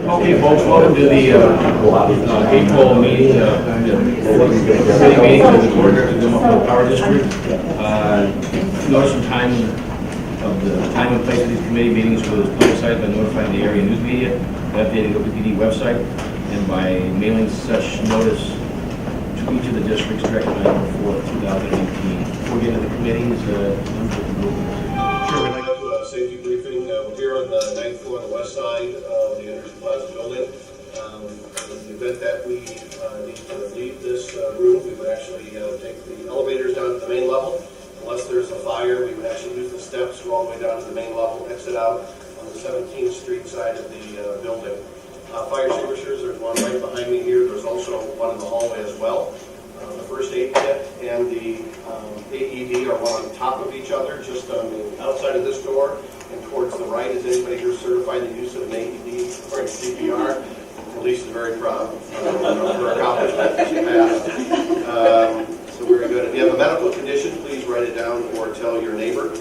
Okay, folks, welcome to the April meeting, city meeting of the Board of the Omaha Power District. Notice some time of the time and place of these committee meetings was publicized by notifying the area news media, updating the OPPD website, and by mailing such notice to each of the districts directly on April 4th, 2018. Before we get into the committees, Sure, we'd like to do a safety briefing. We're here on the 9th floor on the west side of the Energy Plaza building. In the event that we need to leave this room, we would actually take the elevators down to the main level. Unless there's a fire, we would actually use the steps, go all the way down to the main level, exit out on the 17th Street side of the building. Fire extinguishers, there's one right behind me here. There's also one in the hallway as well. The first aid kit and the AED are one on top of each other, just on the outside of this door and towards the right. Is anybody here certified in the use of an AED or CPR? Police is very proud of her accomplishment. She passed. So very good. If you have a medical condition, please write it down or tell your neighbor.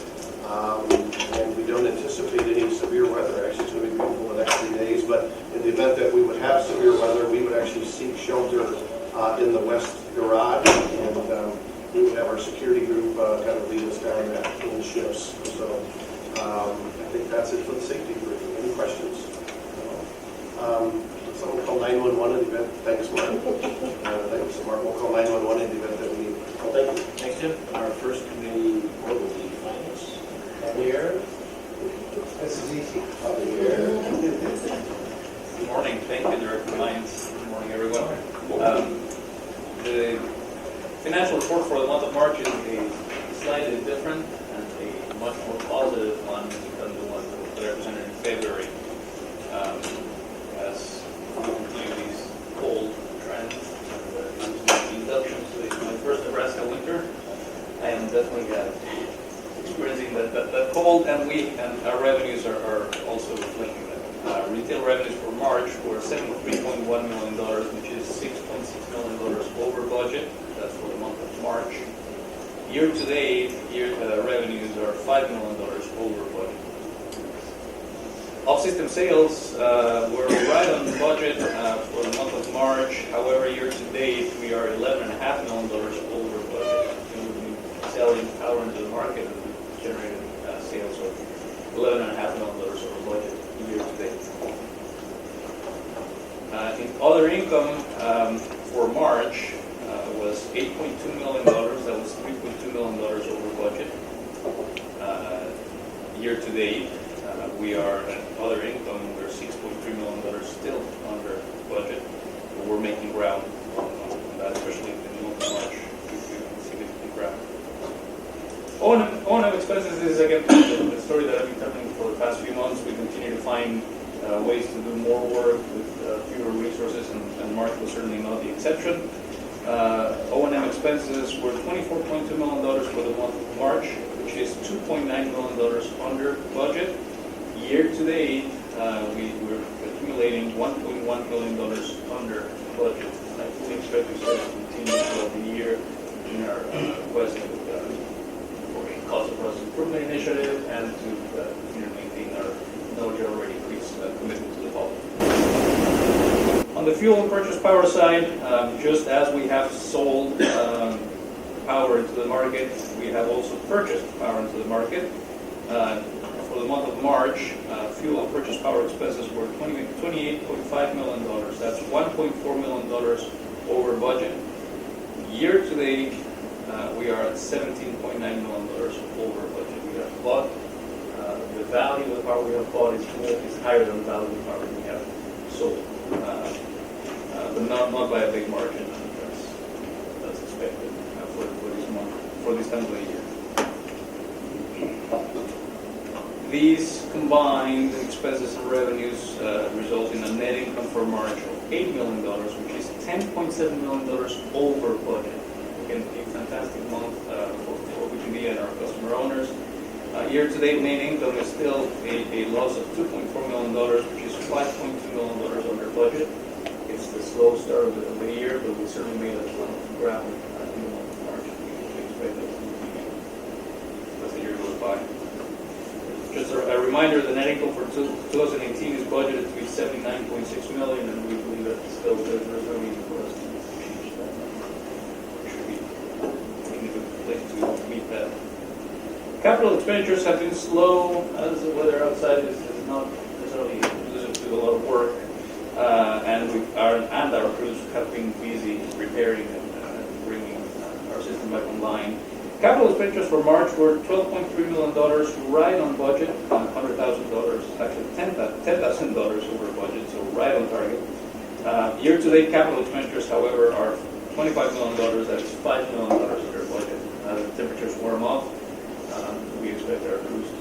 And we don't anticipate any severe weather. Actually, it's going to be beautiful the next 3 days. But in the event that we would have severe weather, we would actually seek shelter in the west garage, and we would have our security group kind of lead us down that in shifts. So I think that's it for the safety briefing. Any questions? Someone call 911 in the event. Thanks, Mark. Thanks, Mark. We'll call 911 in the event that we need. Well, thank you. Thanks, Jim. Our first committee will be finance. Javier. This is easy. Javier. Good morning. Thank you, Director Lyons. Good morning, everyone. The financial report for the month of March is a slightly different and a much more positive one than the one that was represented in February. As we continue these cold trends and inductions to my first Nebraska winter, I am definitely experiencing that cold, and our revenues are also reflecting that. Retail revenues for March were $73.1 million, which is $6.6 million over budget. That's for the month of March. Year to date, revenues are $5 million over budget. Off-system sales were right on budget for the month of March. However, year to date, we are $11.5 million over budget. And we've been selling power into the market and we've generated sales of $11.5 million over budget year to date. In other income for March was $8.2 million. That was $3.2 million over budget. Year to date, we are at other income. We're $6.3 million still under budget. But we're making ground on that, especially in the month of March. We've significant ground. O&M expenses is again the story that I've been telling for the past few months. We continue to find ways to do more work with fewer resources, and March was certainly not the exception. O&M expenses were $24.2 million for the month of March, which is $2.9 million under budget. Year to date, we're accumulating $1.1 million under budget. And I fully expect to continue throughout the year in our quest for a cost of process improvement initiative and to continue to maintain our knowledge already increased commitment to the public. On the fuel and purchase power side, just as we have sold power into the market, we have also purchased power into the market. For the month of March, fuel and purchase power expenses were $28.5 million. That's $1.4 million over budget. Year to date, we are at $17.9 million over budget. We have bought. The value of the power we have bought is higher than the value of the power we have sold, but not by a big margin. That's expected for this month, for this time of the year. These combined expenses and revenues result in a net income for March of $8 million, which is $10.7 million over budget. Again, a fantastic month for OPPD and our customer owners. Year-to-date net income is still a loss of $2.4 million, which is $5.2 million under budget. It's the slow start of the year, but we certainly made a ton of ground in the month of March. We expect that to continue as the year goes by. Just a reminder, the net income for 2018 is budgeted to be $79.6 million, and we believe that still there's no reason for us to change that number. We should be in a good place to meet that. Capital expenditures have been slow, as the weather outside is not necessarily conducive to a lot of work, and our crews have been busy repairing and bringing our system back online. Capital expenditures for March were $12.3 million, right on budget, $100,000, actually $10,000 over budget, so right on target. Year-to-date capital expenditures, however, are $25 million, that's $5 million under budget. As the temperatures warm up, we expect our crews to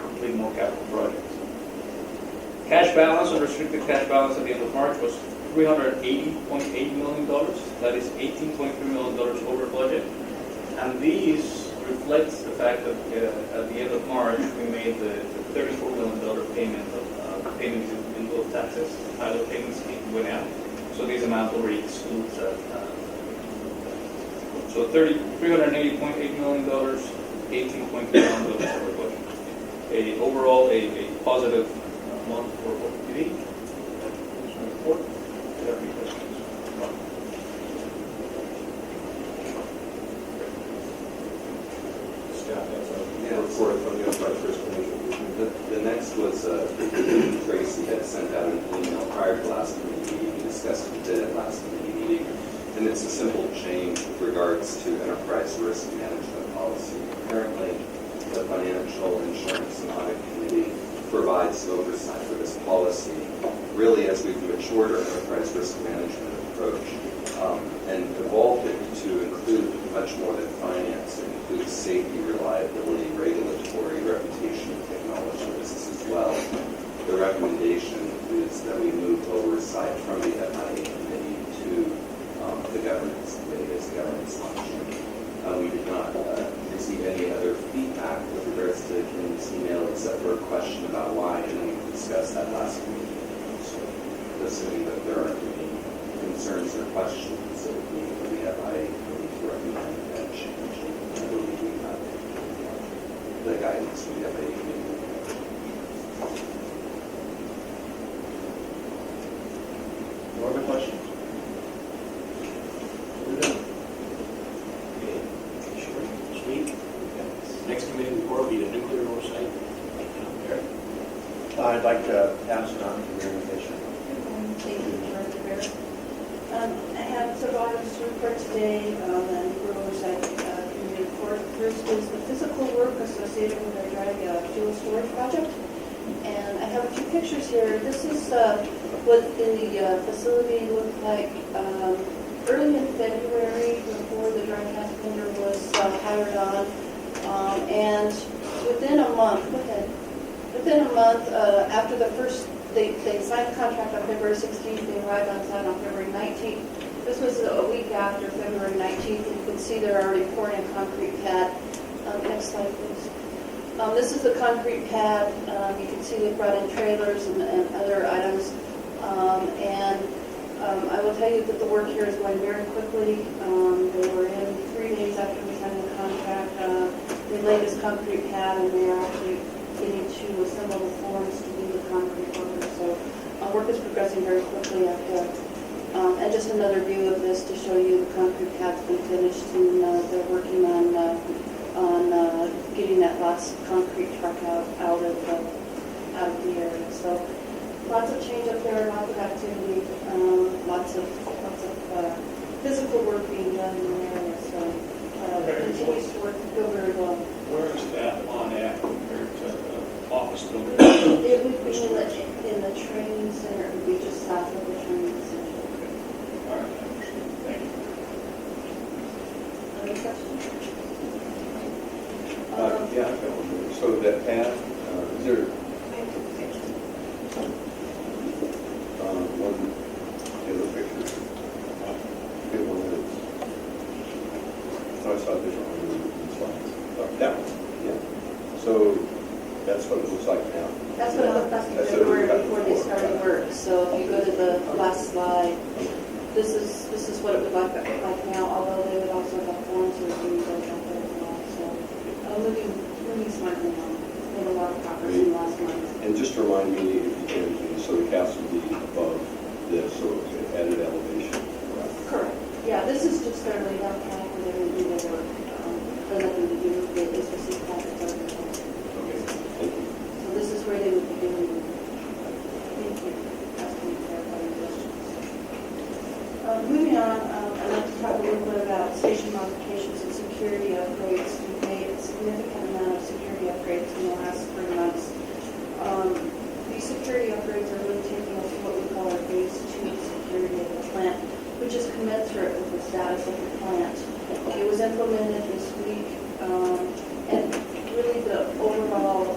complete more capital projects. Cash balance, unrestricted cash balance at the end of March was $380.8 million. That is $18.3 million over budget. And these reflects the fact that at the end of March, we made the $34 million payment of payments in lieu of taxes. Pilot payments went out. So this amount already excludes that. So $380.8 million, $18.3 million over budget. Overall, a positive month for OPPD. Report. Do you have any questions? Report from the Enterprise Risk Management. The next was Tracy had sent out an email prior to last meeting. We discussed it at last meeting, and it's a simple change with regards to enterprise risk management policy. Currently, the Financial Insurance and Audit Committee provides oversight for this policy. Really, as we've matured our enterprise risk management approach and evolved it to include much more than finance, it includes safety, reliability, regulatory, reputation, and technology risks as well. The recommendation is that we move oversight from the FIA committee to the governance committee as governance function. We did not receive any other feedback with regards to Ken's email except for a question about why, and then we discussed that last week. So, assuming that there aren't any concerns or questions, it would be for the FIA committee to recommend that change. I believe we have the guidance from the FIA committee. No other questions? We're done. Okay, sure. Sweet. Next committee report will be the nuclear oversight. Eric? I'd like to pass it on to the organization. Thank you, Director Bear. I have several items to report today on the nuclear oversight committee report. First is the physical work associated with our dry fuel storage project. And I have a few pictures here. This is what the facility looked like early in February before the dry gas tender was hired on. And within a month, after the first, they signed the contract on February 16th, they arrived on site on February 19th. This was a week after February 19th, and you can see they're already pouring a concrete pad. Next slide, please. This is the concrete pad. You can see they brought in trailers and other items. I will tell you that the work here is going very quickly. They were in 3 days after we signed the contract. They laid this concrete pad, and they are actually getting to assemble the forms to do the concrete work. So work is progressing very quickly after. And just another view of this to show you the concrete pad's been finished, and they're working on getting that last concrete truck out of the area. So lots of change up there, lots of activity, lots of physical work being done in the area. So continues to work, go very well. Where is that on at compared to the office building? It would be in the training center. It would be just south of the training center. All right, I understand. Thank you. Other questions? Yeah, I've got one more. So that pad, is there one in the picture? Get one of those. Oh, I saw a different one in the slides. That one? Yeah. So that's what it looks like now. That's what it looked like in February before they started work. So if you go to the last slide, this is what it would look like now, although they would also have forms or things like that as well. So moving smartly on. It's been a lot of progress in the last month. And just remind me, if you can, so the cast would be necessarily have time for them to do their work. There's nothing to do with the SBC project. Okay, thank you. So this is where they would be doing. Thank you. Asking clarifying questions. Moving on, I'd like to talk a little bit about station modifications and security upgrades. We've made a significant amount of security upgrades in the last 3 months. These security upgrades are really taking us to what we call our phase 2 security of the plant, which is commensurate with the status of the plant. It was implemented this week, and really the overall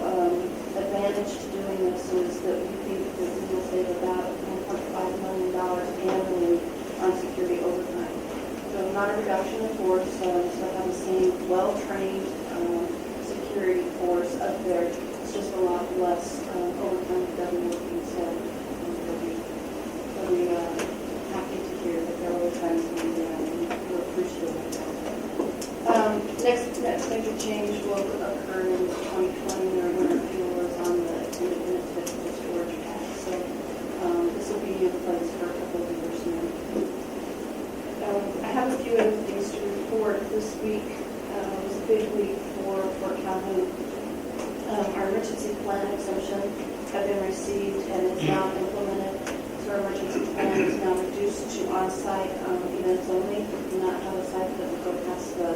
advantage to doing this is that we think that we will save about $1.5 million annually on security overtime. So not a reduction in force, still have the same well-trained security force up there. It's just a lot less overtime that we're working, so we'll be happy to hear that their overtime is going down, and we're appreciative of that. Next major change will occur in 2020. Our winter fuel is on the independent physical storage pad, so this will be in place for a couple of years now. I have a few other things to report. This week was a big week for Fort Calhoun. Our emergency plan exemption have been received and it's now implemented. So our emergency plan is now reduced to on-site events only. We do not have a site that will go past the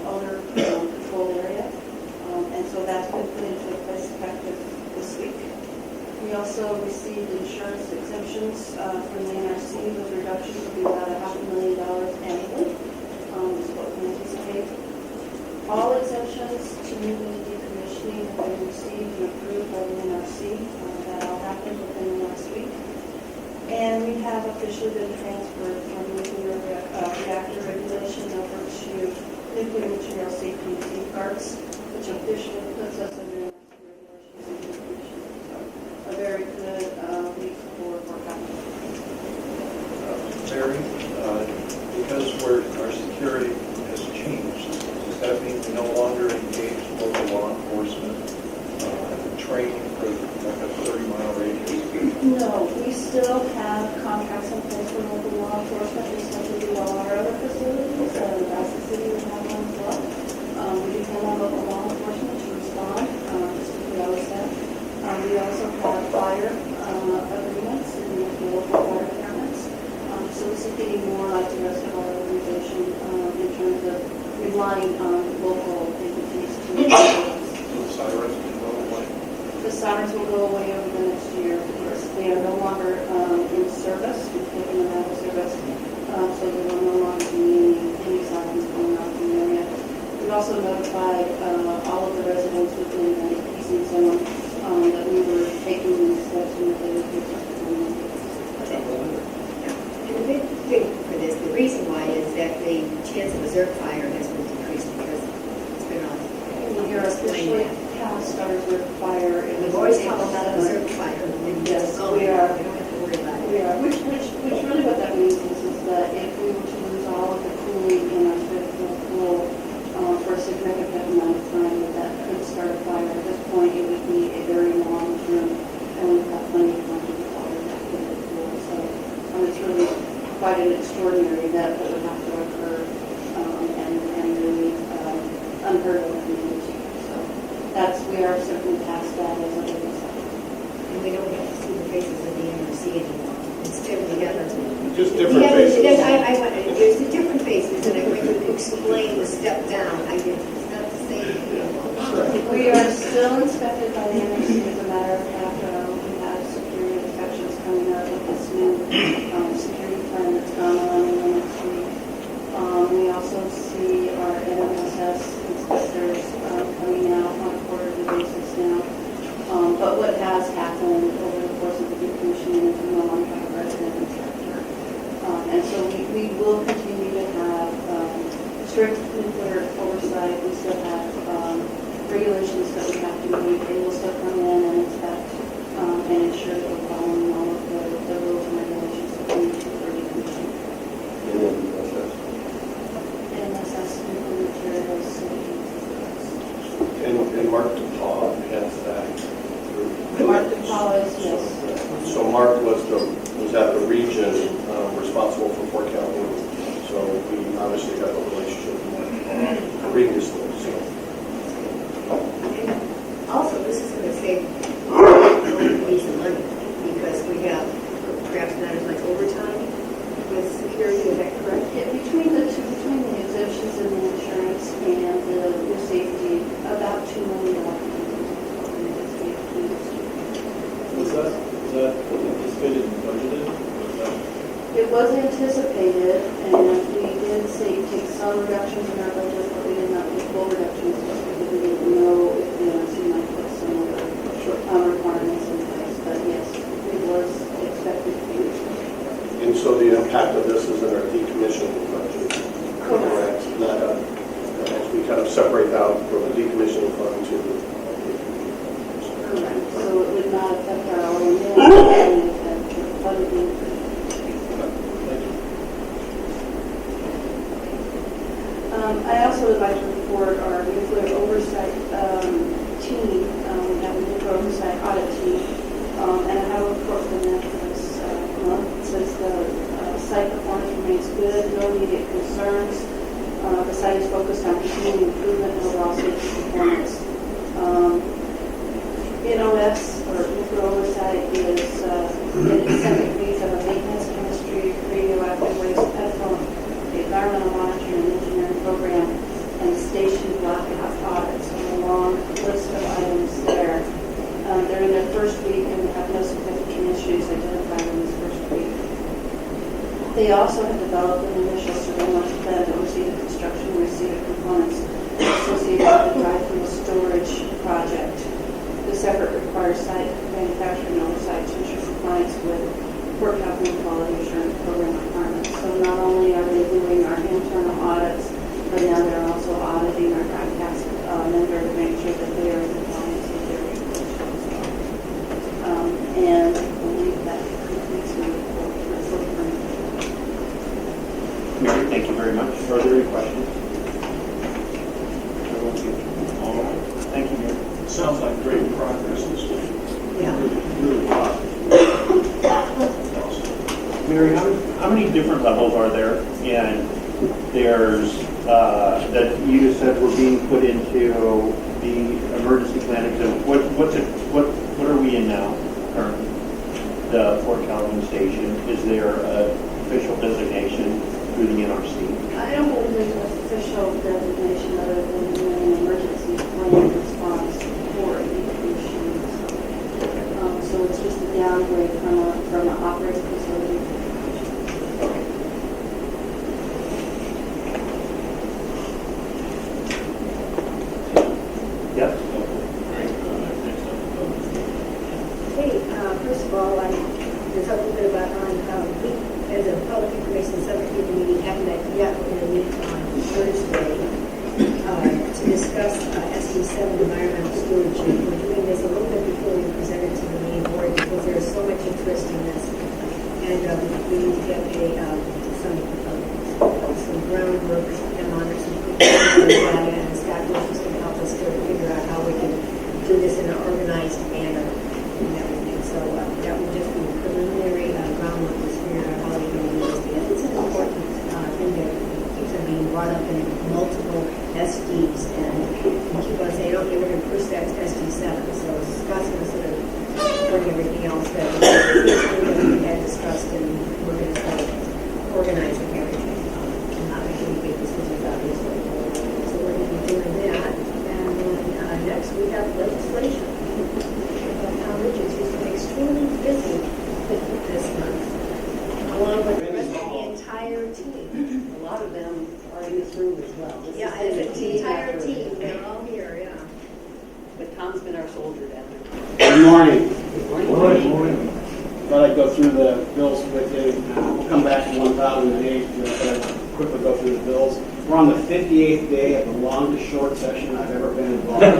owner controlled area. And so that's been put into place effective this week. We also received insurance exemptions from the NRC. Those reductions will be about $500,000 annually. Is what we anticipate. All exemptions to move into decommissioning have been received and approved by the NRC. That all happened within the last week. And we have officially been transferred from nuclear reactor regulation over to nuclear material safety and safeguards, which officially puts us under NRC regulations and decommissioning. So a very good week for Calhoun. Mary, because our security has changed, does that mean we no longer engage local law enforcement training for like a 30-mile radius? No, we still have contracts in place for local law enforcement, just like we do all our other facilities. As the city, we have one as well. We depend on local law enforcement to respond, just as we always have. We also have fire agreements and local fire departments. So this is getting more like the rest of our organization in terms of relying on local entities to Sirens can go away. The sirens will go away over the next year. They are no longer in service. We've taken them out of service, so there will no longer be any sirens going off in the area. We've also notified all of the residents within the easing zone that we were taking these steps and that they would be And the big thing for this, the reason why is that the chance of a zerk fire has been decreased because it's been on. We are officially past our zerk fire. We've always had a lot of zerk fire. Yes, Oh, we are. We don't have to worry about it. We are, which really what that means is that if we were to lose all of the cooling in our fifth pool for a significant amount of time, that could start a fire. At this point, it would be a very long term, and we've got plenty of time to water that fifth pool. So it's really quite an extraordinary event that would have to occur, and really unheard of in the industry. So we are certainly past that as a business. And we don't have to see the faces of the NRC anymore. Instead, we have Just different faces. There's the different faces, and I'm going to explain the step down. It's not the same. We are still inspected by the NRC. As a matter of fact, we have security inspections coming up with this new security plan that's gone on in the next week. We also see our NMSS inspectors coming out on a quarterly basis now. But what has happened over the course of the decommissioning is we no longer have a resident inspector. And so we will continue to have strict nuclear oversight. We still have regulations that we have to meet. They will still come in and inspect and ensure that we're following all of the rules and regulations that we need to for decommissioning. NSS nuclear materials safety. And Mark DePaul has that through. Mark DePaul is, yes. So Mark was at the region responsible for Fort Calhoun. So we obviously have a relationship previously, so. Also, this is going to save me some money because we have perhaps not as much overtime with security, is that correct? Yeah, between the two, between the exemptions and the insurance and the safety, about $2 million. Was that anticipated and budgeted? Was that- It was anticipated, and we did say take some reductions in our budget, but we did not take full reductions just because we didn't know if the NRC might put some other requirements in place. But yes, it was expected to be. And so the impact of this is in our decommissioning budget. Correct. Not as we kind of separate out from the decommissioning fund to. Correct. So it would not affect our own, it would affect the funding. I also would like to report our nuclear oversight team. We have a nuclear oversight audit team, and I have a report from them for this month. It says the site performance remains good, no immediate concerns. The site is focused on continuing improvement and overall safety performance. NOS, or nuclear oversight, is in its second phase of a maintenance chemistry, radioactive waste, effluent, the environmental monitoring and engineering program, and station blackout audits. So a long list of items there. They're in their first week and have no significant issues identified in this first week. They also have developed an initial surveillance plan to oversee the construction and receipt of components associated with the drive-through storage project. This effort requires site manufacturing oversight to ensure compliance with Port California Quality Assurance Program requirements. So not only are they doing our internal audits, but now they're also auditing our broadcast vendor to make sure that they are in compliance with their regulations. And I believe that completes my report. Mary, thank you very much. Further questions? All right. Thank you, Mary. Sounds like great progress this week. Yeah. Really positive. Mary, how many different levels are there? And there's, that you said were being put into the emergency planning. So what are we in now currently? The Fort Calhoun station, is there an official designation through the NRC? I don't believe there's an official designation other than doing an emergency plan response for a decommissioning. So it's just a downgrade from an operating facility. Yep. Hey, first of all, I was a little bit about we, as a public information subcommittee meeting, haven't met yet. We're going to meet on Thursday to discuss SD7 environmental stewardship. We're doing this a little bit before we present it to the main board because there's so much interest in this, and we need to get some groundwork and monitor some data, and Scott Bush is going to help us to figure out how we can do this in an organized manner and everything. So that would just be preliminary groundwork to figure out how we can do this. Because it's an important thing that keeps on being brought up in multiple SDs, and we keep on saying, okay, we're going to push that to SD7. So Scott's going to sort of bring everything else that we had discussed, and we're going to start organizing everything and not making any big decisions, obviously. So we're going to be doing that. And then next we have legislation. Tom Richards, who's been extremely busy this month, along with the rest of the entire team. A lot of them are in this room as well. This Yeah, has been and a the entire effort. team, they're all here, yeah. But Tom's been our soldier down Good morning. there. Good morning. Thought I'd go through the bills with you. We'll come back to 1008, but quickly go through the bills. We're on the 58th day of the longest short session I've ever been involved in.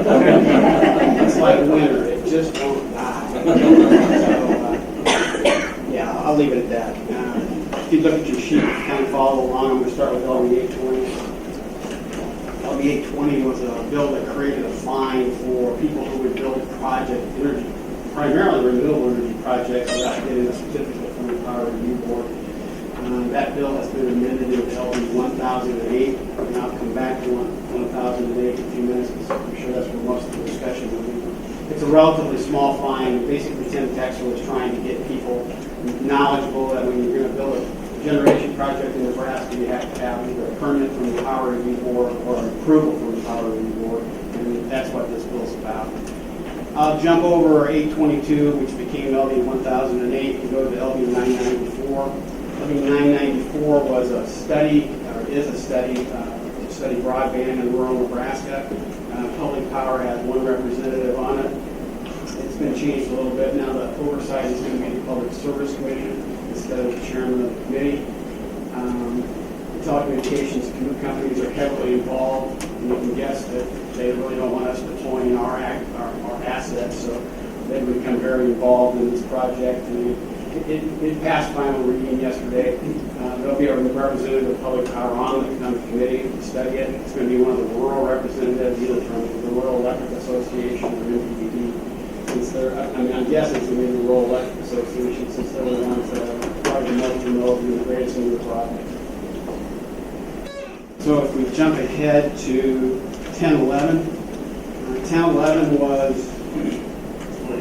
It's like winter, it just won't die. Yeah, I'll leave it at that. If you look at your sheet, kind of follow along, I'm going to start with LB 820. LB 820 was a bill that created a fine for people who would build energy, primarily renewable energy projects without getting a certificate from the Power Review Board. That bill has been amended into LD 1008, and I'll come back to 1008 in a few minutes, because I'm sure that's where most of the discussion will be. It's a relatively small fine. Basically, Tim Texel is trying to get people knowledgeable that when you're going to build a generation project in Nebraska, you have to have either a permit from the Power Review Board or an approval from the Power Review Board, and that's what this bill's about. I'll jump over 822, which became LD 1008, and go to LD 994. LD 994 was a study, or is a study, to study broadband in rural Nebraska. Public Power has one representative on it. It's been changed a little bit. Now the oversight is going to be the Public Service Commission instead of the chairman of the committee. The telecommunications companies are heavily involved, and you can guess that they really don't want us deploying our assets, so they've become very involved in this project. And it passed final reading yesterday. There'll be a representative of Public Power on the committee to study it. It's going to be one of the rural representatives, either from the Rural Electric Association or OPPD. Since they're, I'm guessing it's going to be the Rural Electric Association, since they're the ones that are probably the most familiar with the greatest into the project. So if we jump ahead to 1011, 1011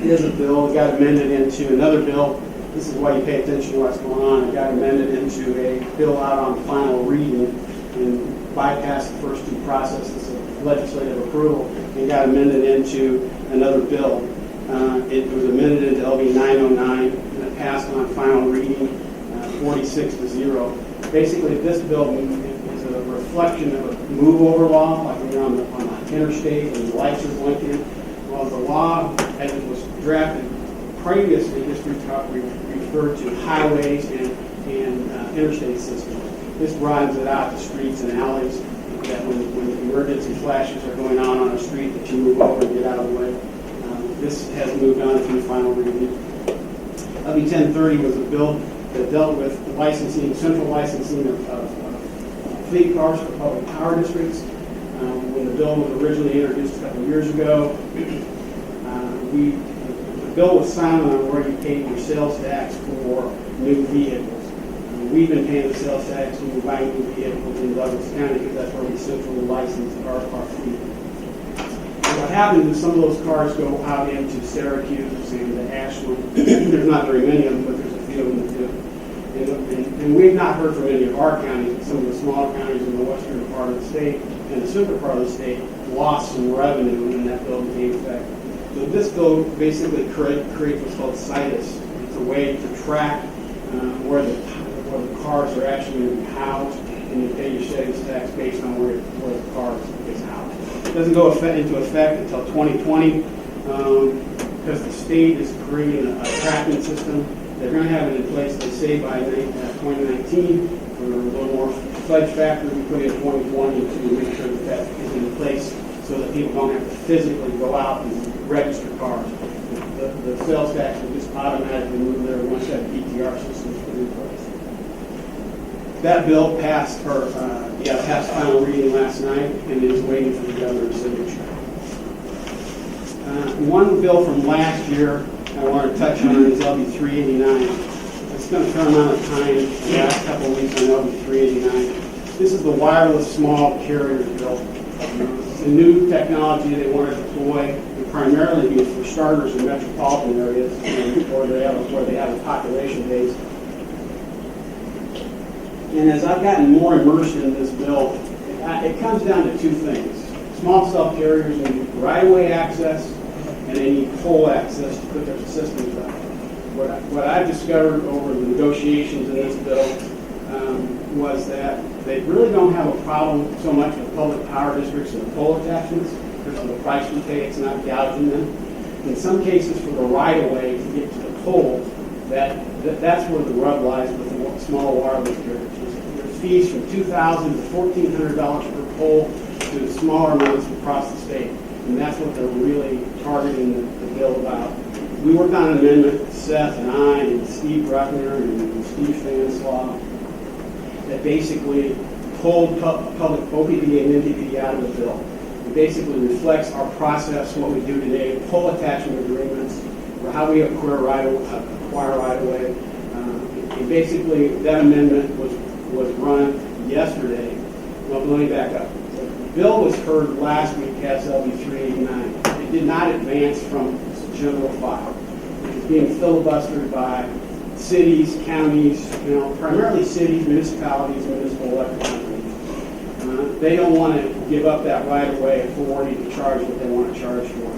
is a bill. It got amended into another bill. This is why you pay attention to what's going on. It got amended into a bill out on final reading and bypassed the first two processes of legislative approval and got amended into another bill. It was amended into LB 909 and it passed on final reading 46-0. Basically, this bill is a reflection of a move-over law, like when you're on the interstate and the lights are blinking. Well, the law, as it was drafted previously, just referred to highways and interstate systems. This broadens it out to streets and alleys, that when emergency flashes are going on a street, that you move over and get out of the way. This has moved on through final review. LB 1030 was a bill that dealt with the licensing, central licensing of fleet cars for public power districts. When the bill was originally introduced a couple of years ago, the bill was silent on where you paid your sales tax for new vehicles. We've been paying the sales tax when we buy new vehicles in Douglas County because that's where we centrally license our fleet. And what happens is some of those cars go out into Syracuse and to Ashland. There's not very many of them, but there's a few of them that do. And we've not heard from any of our counties. Some of the smaller counties in the western part of the state and the central part of the state lost some revenue when that bill became effective. So this bill basically creates what's called CITUS. It's a way to track where the cars are actually going to be housed, and you pay your sales tax based on where the car is housed. It doesn't go into effect until 2020 because the state is creating a tracking system. They're going to have it in place, they say, by 2019 for a little more fledged factor we put in 2020 to make sure that that is in place so that people don't have to physically go out and register cars. The sales tax will just automatically move there once that PTR system is put in place. That bill passed final reading last night and is waiting for the governor's signature. One bill from last year I want to touch on is LB 389. I spent a fair amount of time the last couple of weeks on LB 389. This is the wireless small carrier bill. It's a new technology they want to deploy, and primarily be for starters in metropolitan areas where they have a population base. And as I've gotten more immersed in this bill, it comes down to two things. Small cell carriers need right-of-way access, and they need pole access to put their systems up. What I've discovered over the negotiations in this bill was that they really don't have a problem so much with public power districts and the pole attachments because of the price we pay. It's not gouging them. In some cases, for the right-of-way to get to the pole, that's where the rub lies with the small wireless carriers. There's fees from $2,000 to $1,400 per pole to smaller amounts across the state. And that's what they're really targeting the bill about. We worked on an amendment, Seth and I and Steve Bruckner and Steve Fanslaw, that basically pulled public OPPD and NPPD out of the bill. It basically reflects our process, what we do today, pole attachment agreements, or how we acquire right-of-way, And basically, that amendment was run yesterday. Well, let me back up. The bill was heard last week, SLB 389. It did not advance from general file. It was being filibustered by cities, counties, primarily cities, municipalities, municipal electric companies. They don't want to give up that right-of-way authority to charge what they want to charge for.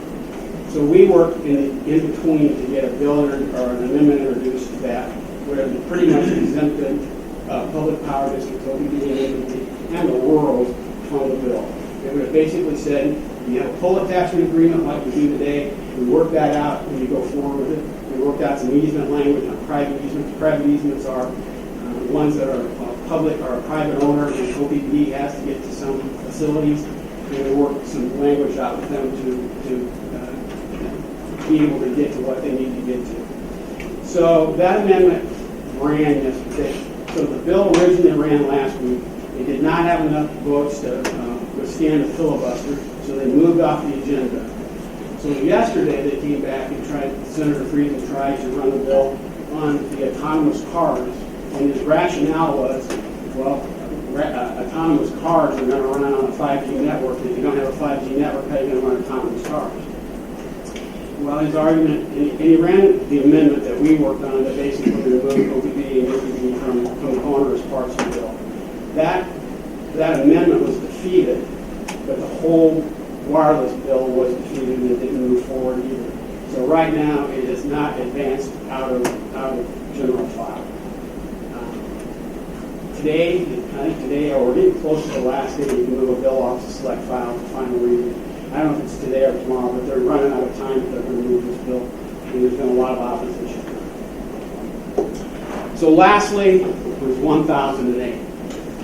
So we worked in between to get a bill or an amendment introduced to that, where it pretty much exempted public power districts, OPPD, and the world from the bill. It would have basically said, you have a pull attachment agreement like we do today, we work that out and you go forward with it. We worked out some easement language on private easements. Private easements are ones that are public or a private owner, and OPPD has to get to some facilities. And we worked some language out with them to be able to get to what they need to get to. So that amendment ran yesterday. So the bill originally ran last week. It did not have enough votes to withstand the filibuster, so they moved off the agenda. So yesterday they came back and Senator Frieden tried to run the bill on the autonomous cars. And his rationale was, well, autonomous cars are going to run on a 5G network. If you don't have a 5G network, how are you going to run autonomous cars? Well, his argument, and he ran the amendment that we worked on that basically removed OPPD and OPPD from the onerous parts of the bill. That amendment was defeated, but the whole wireless bill was defeated and it didn't move forward either. So right now, it is not advanced out of general file. Today, or we're getting close to the last day, you can move a bill off the select file to final reading. I don't know if it's today or tomorrow, but they're running out of time if they're going to move this bill, and there's been a lot of opposition. So lastly, was 1008.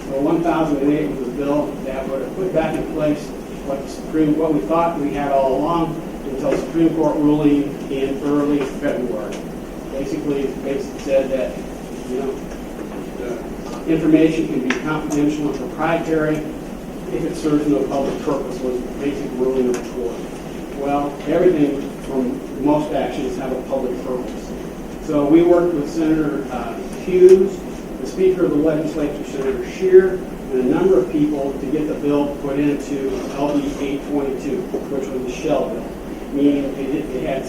So 1008 was a bill that would have put back in place what we thought we had all along until Supreme Court ruling in early February. Basically, it said that, information can be confidential and proprietary if it serves no public purpose, was the basic ruling of the court. Well, everything from most actions have a public purpose. So we worked with Senator Hughes, the Speaker of the Legislature, Senator Scheer, and a number of people to get the bill put into LB 822, which was a shell bill, meaning it had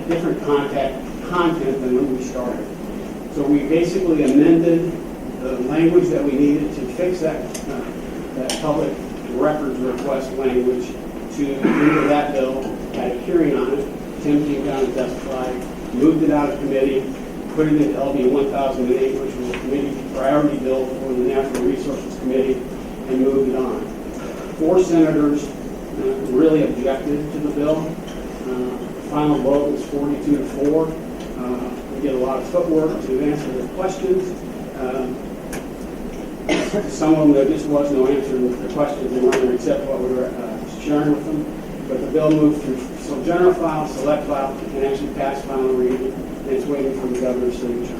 different content than when we started. So we basically amended the language that we needed to fix that public records request language into that bill, had a hearing on it. Tim came down and testified, moved it out of committee, put it into LB 1008, which was a committee priority bill for the Natural Resources Committee, and moved it on. 4 senators really objected to the bill. Final vote was 42-4. We did a lot of footwork to answer their questions. Some of them, there just was no answer to the questions. They weren't going to accept what we were sharing with them. But the bill moved through general file, select file, and actually passed final reading, and it's waiting for the governor's signature.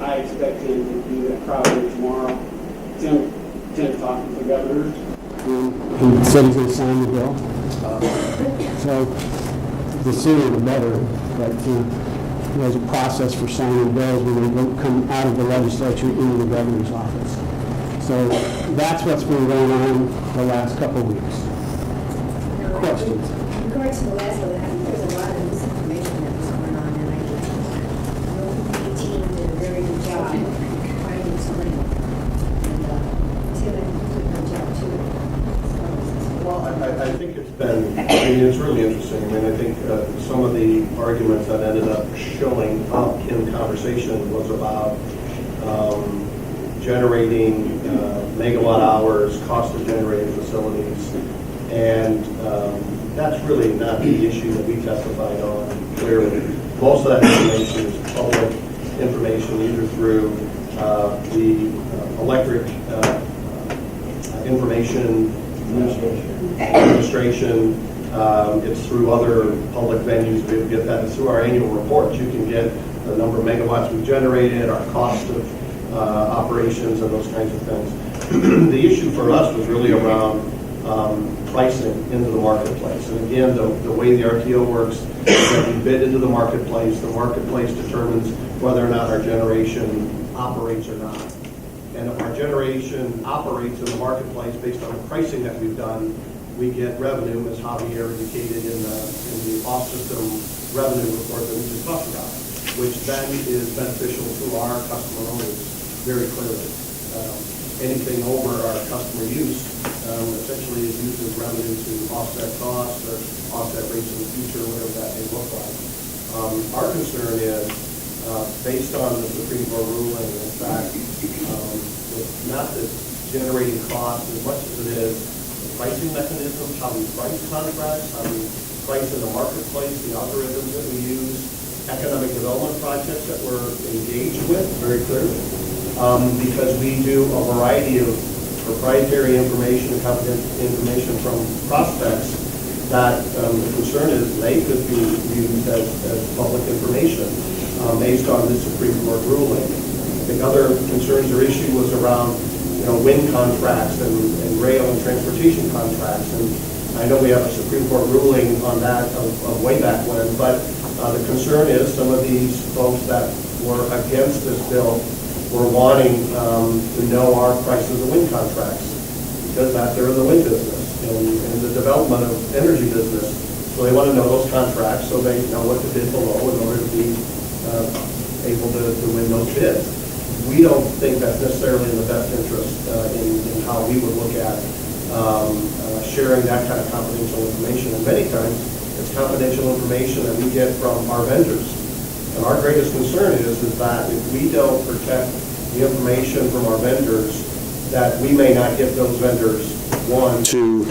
I expect him to do that probably tomorrow. Tim talked with the governor. He said he's going to sign the bill. So the sooner the better. But there's a process for signing bills when they don't come out of the legislature into the governor's office. So that's what's been going on the last couple of weeks. Questions? In regards to the last one, I think there's a lot of misinformation that was going on, and I think the team did a very good job trying to explain it. And Tim, I think you did a good job too. Well, I think it's really interesting. I mean, I think some of the arguments that ended up showing up in conversation was about generating megawatt hours, cost of generating facilities, and that's really not the issue that we testified on clearly. Most of that information is public information, either through the electric information administration. It's through other public venues. We get that. It's through our annual reports. You can get the number of megawatts we've generated, our cost of operations, and those kinds of things. The issue for us was really around pricing into the marketplace. And again, the way the RTO works is that we bid into the marketplace determines whether or not our generation operates or not. And if our generation operates in the marketplace based on the pricing that we've done, we get revenue, as Javier indicated in the off-system revenue report that we just talked about, which then is beneficial to our customer owners very clearly. Anything over our customer use essentially is used as revenue to offset costs or offset rates in the future, whatever that may look like. Our concern is, based on the Supreme Court ruling, in fact, it's not the generating costs as much as it is the pricing mechanisms, how we price contracts, how we price in the marketplace, the algorithms that we use, economic development projects that we're engaged with very clearly. Because we do a variety of proprietary information and confidential information from prospects that the concern is they could be used as public information based on this Supreme Court ruling. The other concerns or issue was around wind contracts and rail and transportation contracts. And I know we have a Supreme Court ruling on that of way back when, but the concern is some of these folks that were against this bill were wanting to know our prices of wind contracts because they're in the wind business and the development of energy business. So they want to know those contracts so they know what to bid below in order to be able to win those bids. We don't think that's necessarily in the best interest in how we would look at sharing that kind of confidential information. And many times, it's confidential information that we get from our vendors. And our greatest concern is that if we don't protect the information from our vendors, that we may not get those vendors, one, to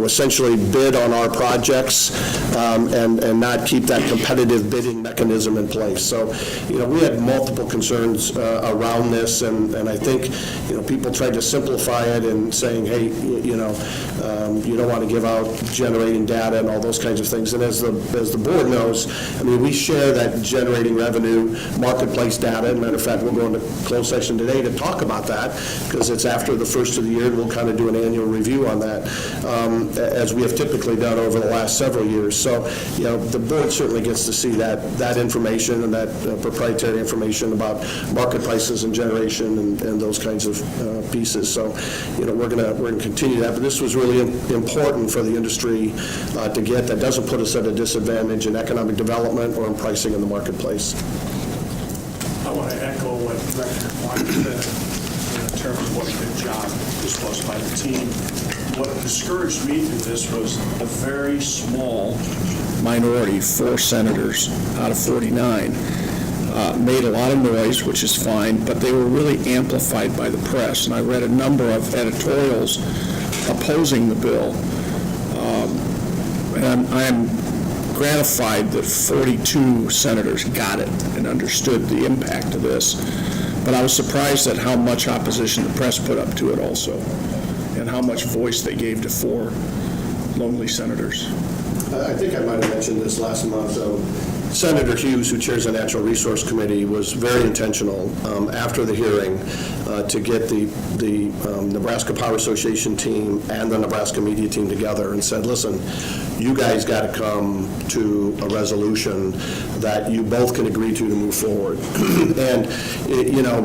essentially bid on our projects and not keep that competitive bidding mechanism in place. So, we had multiple concerns around this, and I think, people tried to simplify it and saying, hey, you don't want to give out generating data and all those kinds of things. And as the board knows, we share that generating revenue marketplace data. As a matter of fact, we'll go into closed session today to talk about that because it's after the first of the year, and we'll kind of do an annual review on that, as we have typically done over the last several years. So, the board certainly gets to see that information and that proprietary information about market prices and generation and those kinds of pieces. So, we're going to continue that. But this was really important for the industry to get. That doesn't put us at a disadvantage in economic development or in pricing in the marketplace. I want to echo what Director Quandt said in terms of what a good job this was by the team. What discouraged me through this was a very small minority, 4 senators out of 49, made a lot of noise, which is fine, but they were really amplified by the press. And I read a number of editorials opposing the bill. And I am gratified that 42 senators got it and understood the impact of this. But I was surprised at how much opposition the press put up to it also, and how much voice they gave to 4 lonely senators. I think I might have mentioned this last month. Senator Hughes, who chairs the Natural Resource Committee, was very intentional after the hearing to get the Nebraska Power Association team and the Nebraska media team together and said, listen, you guys got to come to a resolution that you both can agree to move forward. And,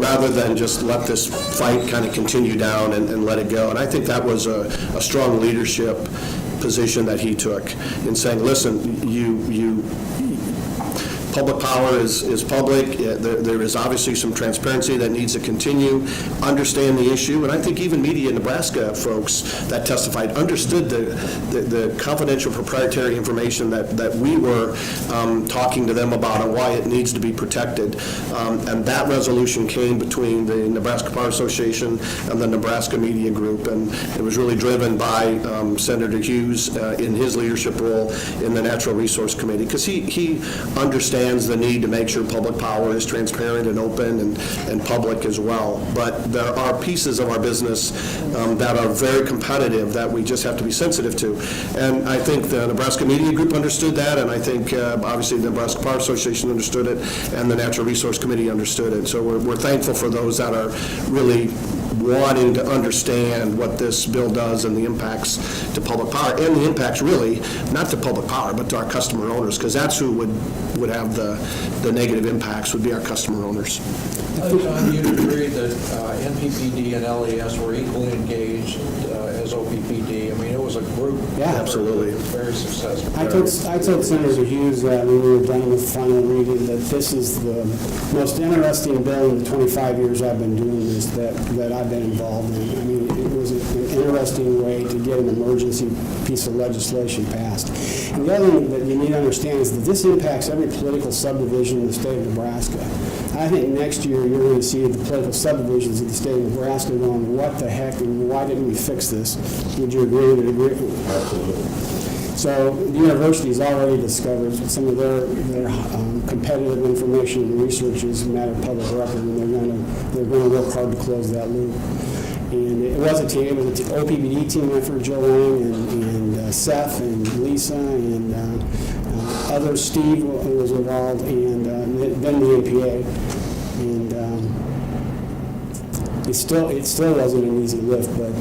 rather than just let this fight kind of continue down and let it go. And I think that was a strong leadership position that he took in saying, listen, public power is public. There is obviously some transparency that needs to continue. Understand the issue. And I think even Media Nebraska folks that testified understood the confidential proprietary information that we were talking to them about and why it needs to be protected. And that resolution came between the Nebraska Power Association and the Nebraska Media Group. And it was really driven by Senator Hughes in his leadership role in the Natural Resource Committee, because he understands the need to make sure public power is transparent and open and public as well. But there are pieces of our business that are very competitive that we just have to be sensitive to. And I think the Nebraska Media Group understood that, and I think obviously the Nebraska Power Association understood it, and the Natural Resource Committee understood it. So we're thankful for those that are really wanting to understand what this bill does and the impacts to public power, and the impacts really, not to public power, but to our customer owners, because that's who would have the negative impacts, would be our customer owners. John, you'd agree that NPPD and LES were equally engaged as OPPD. I mean, it was a group. Yeah. Absolutely. Very successful. I told Senator Hughes when we were done with the final reading that this is the most interesting bill in the 25 years I've been doing this that I've been involved in. I mean, it was an interesting way to get an emergency piece of legislation passed. And the other thing that you need to understand is that this impacts every political subdivision in the state of Nebraska. I think next year you're going to see the political subdivisions of the state of Nebraska going, what the heck, and why didn't we fix this? Would you agree with it? Absolutely. So the university's already discovered some of their competitive information and research is a matter of public record, and they're going to work hard to close that loop. And it was a team. It was an OPPD team effort. Joe Lang and Seth and Lisa and others. Steve was involved, and then the NPA. And it still wasn't an easy lift, but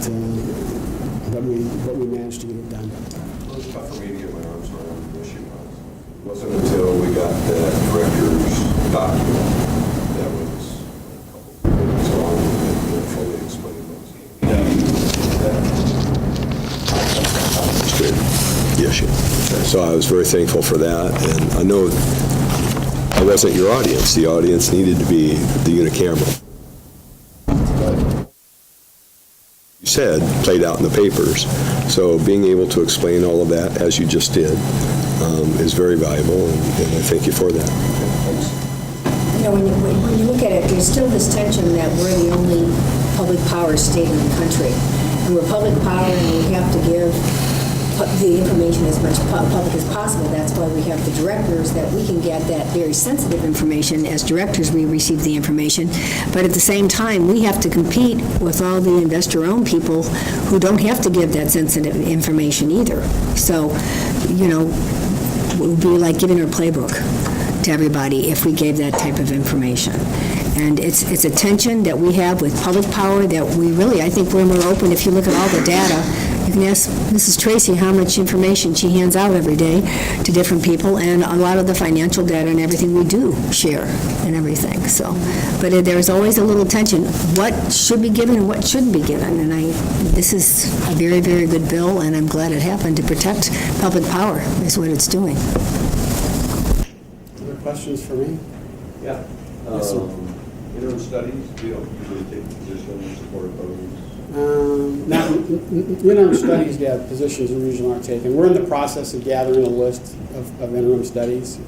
we managed to get it done. It was tough for me to get my arms around the issue. It wasn't until we got that director's document that was a couple of minutes long and fully explained the issue. So I was very thankful for that, and I know I wasn't your audience. The audience needed to be the unicameral. You said, played out in the papers. So being able to explain all of that, as you just did, is very valuable, and I thank you for that. You know, when you look at it, there's still this tension that we're the only public power state in the country. And we're public power, and we have to give the information as much public as possible. That's why we have the directors, that we can get that very sensitive information. As directors, we receive the information. But at the same time, we have to compete with all the investor-owned people who don't have to give that sensitive information either. So, you know, it would be like giving our playbook to everybody if we gave that type of information. And it's a tension that we have with public power that we really, I think we're more open. If you look at all the data, you can ask Mrs. Tracy how much information she hands out every day to different people, and a lot of the financial data and everything we do share and everything. So, but there's always a little tension. What should be given and what shouldn't be given? And this is a very, very good bill, and I'm glad it happened to protect public power is what it's doing. Other questions for me? Yeah. Yes, sir. Interim studies, we don't usually take position in support of those. Interim studies, yeah, positions usually aren't taken. We're in the process of gathering a list of interim studies.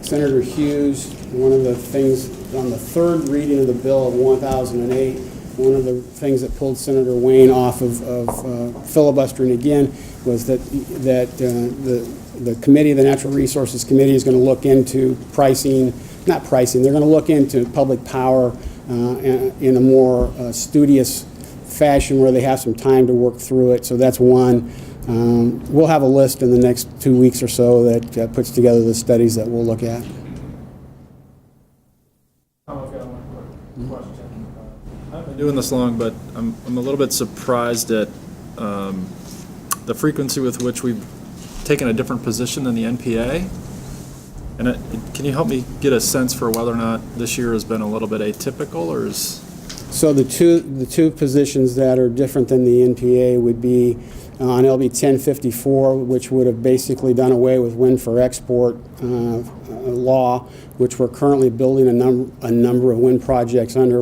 Senator Hughes, one of the things on the third reading of the bill of 1008, one of the things that pulled Senator Wayne off of filibustering again was that the committee, the Natural Resources Committee, is going to look into they're going to look into public power in a more studious fashion where they have some time to work through it. So that's one. We'll have a list in the next 2 weeks or so that puts together the studies that we'll look at. I've got one quick question. I haven't been doing this long, but I'm a little bit surprised at the frequency with which we've taken a different position than the NPA. And can you help me get a sense for whether or not this year has been a little bit atypical, or is? So the two positions that are different than the NPA would be on LB 1054, which would have basically done away with wind for export law, which we're currently building a number of wind projects under.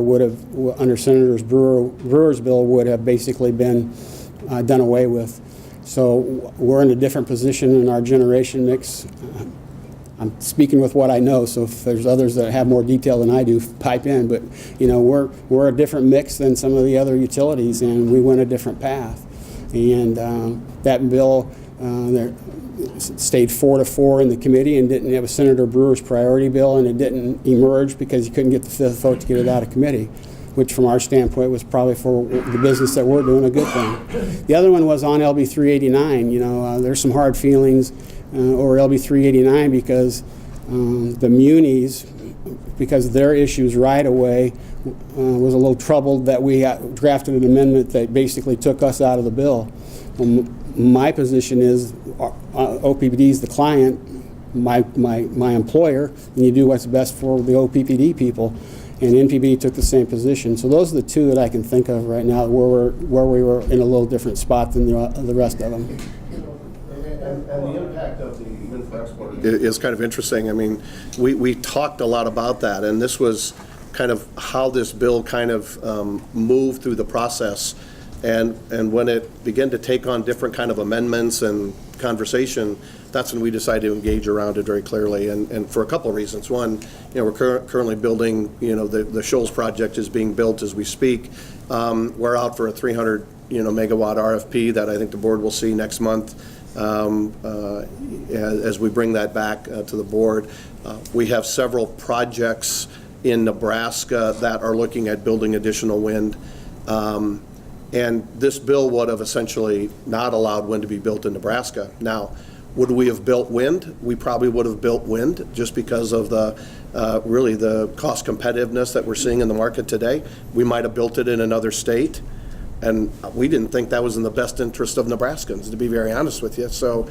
Under Senator Brewer's bill would have basically been done away with. So we're in a different position in our generation mix. I'm speaking with what I know, so if there's others that have more detail than I do, pipe in. But you know, we're a different mix than some of the other utilities, and we went a different path. And that bill stayed 4-4 in the committee, and didn't have a Senator Brewer's priority bill, and it didn't emerge because he couldn't get the fifth vote to get it out of committee, which from our standpoint was probably for the business that we're doing a good thing. The other one was on LB 389. You know, there's some hard feelings over LB 389 because The munis, because their issues right away, was a little troubled that we drafted an amendment that basically took us out of the bill. My position is OPPD is the client, my employer, and you do what's best for the OPPD people. And NPD took the same position. So those are the two that I can think of right now where we were in a little different spot than the rest of them. And the impact of the wind for export is kind of interesting. I mean, we talked a lot about that, and this was kind of how this bill kind of moved through the process. And when it began to take on different kind of amendments and conversation, that's when we decided to engage around it very clearly, and for a couple of reasons. One, we're currently building, the Shoals project is being built as we speak. We're out for a 300, megawatt RFP that I think the board will see next month as we bring that back to the board. We have several projects in Nebraska that are looking at building additional wind. And this bill would have essentially not allowed wind to be built in Nebraska. Now, would we have built wind? We probably would have built wind just because of the really the cost competitiveness that we're seeing in the market today. We might have built it in another state, and we didn't think that was in the best interest of Nebraskans, to be very honest with you. So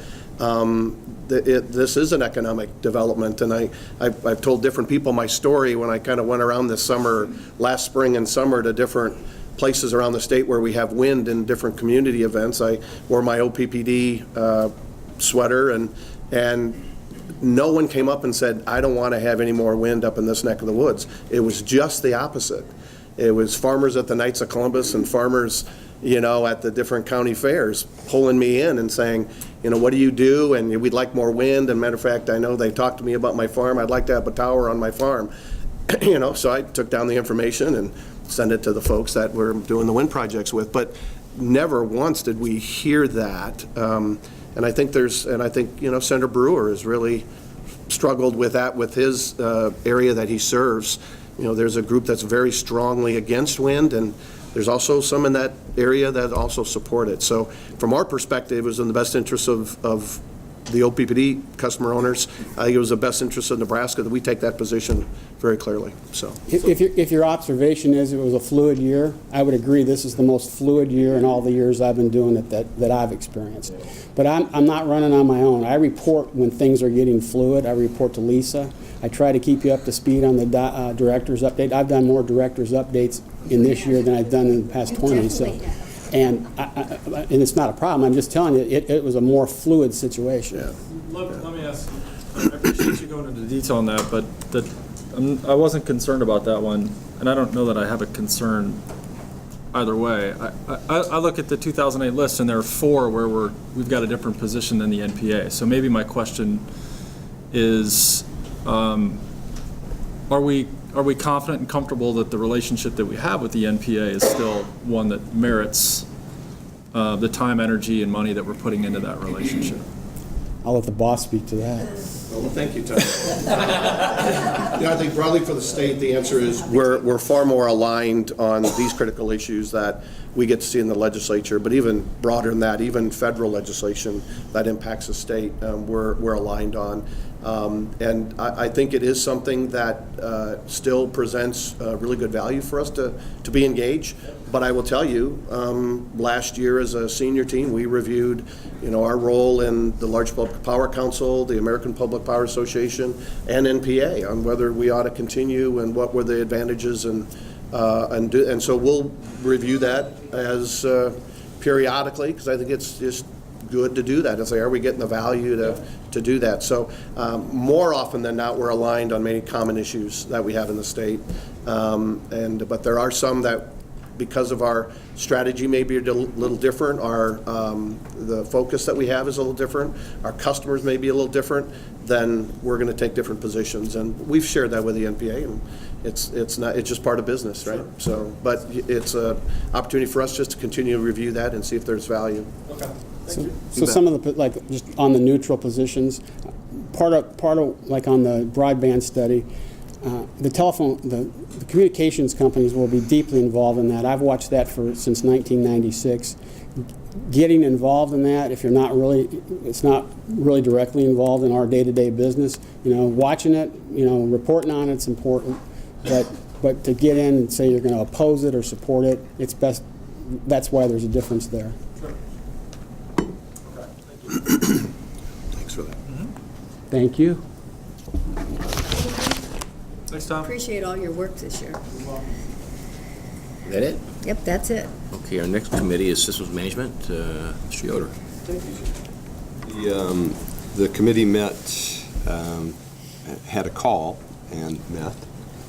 this is an economic development, and I've told different people my story when I kind of went around this summer, last spring and summer, to different places around the state where we have wind in different community events. I wore my OPPD sweater, and no one came up and said, I don't want to have any more wind up in this neck of the woods. It was just the opposite. It was farmers at the Knights of Columbus and farmers, at the different county fairs pulling me in and saying, what do you do? And we'd like more wind. And matter of fact, I know they talked to me about my farm. I'd like to have a tower on my farm. So I took down the information and send it to the folks that we're doing the wind projects with. But never once did we hear that. And I think Senator Brewer has really struggled with that with his area that he serves. There's a group that's very strongly against wind, and there's also some in that area that also support it. So from our perspective, it was in the best interest of the OPPD customer owners. I think it was the best interest of Nebraska that we take that position very clearly. So, if your observation is it was a fluid year, I would agree. This is the most fluid year in all the years I've been doing it that I've experienced. But I'm not running on my own. I report when things are getting fluid. I report to Lisa. I try to keep you up to speed on the director's update. I've done more director's updates in this year than I've done in the past 20. So. And it's not a problem. I'm just telling you, it was a more fluid situation. Yeah. Let me ask you, I appreciate you going into detail on that, but I wasn't concerned about that one, and I don't know that I have a concern either way. I look at the 2008 list, and there are 4 where we've got a different position than the NPA. So maybe my question is, are we confident and comfortable that the relationship that we have with the NPA is still one that merits the time, energy, and money that we're putting into that relationship? I'll let the boss speak to that. Well, thank you, Tom. I think broadly for the state, the answer is we're far more aligned on these critical issues that we get to see in the legislature, but even broader than that, even federal legislation that impacts the state, we're aligned on. And I think it is something that still presents really good value for us to be engaged. But I will tell you, last year as a senior team, we reviewed, our role in the Large Public Power Council, the American Public Power Association, and NPA on whether we ought to continue and what were the advantages and so we'll review that as periodically, because I think it's just good to do that and say, are we getting the value to do that? So more often than not, we're aligned on many common issues that we have in the state, but there are some that, because of our strategy, maybe a little different. The focus that we have is a little different. Our customers may be a little different. Then we're going to take different positions, and we've shared that with the NPA, and it's just part of business, right? So, but it's an opportunity for us just to continue to review that and see if there's value. Okay. So some of the, just on the neutral positions, part of like on the broadband study, the communications companies will be deeply involved in that. I've watched that since 1996. getting involved in that, if you're not really, it's not really directly involved in our day-to-day business, watching it, reporting on it's important, but to get in and say you're going to oppose it or support it, it's best, that's why there's a difference there. Thanks for that. Thank you. Thanks, Tom. Appreciate all your work this year. Is that it? Yep, that's it. Okay, our next committee is systems management. Mr. Yoder. The committee met, had a call and met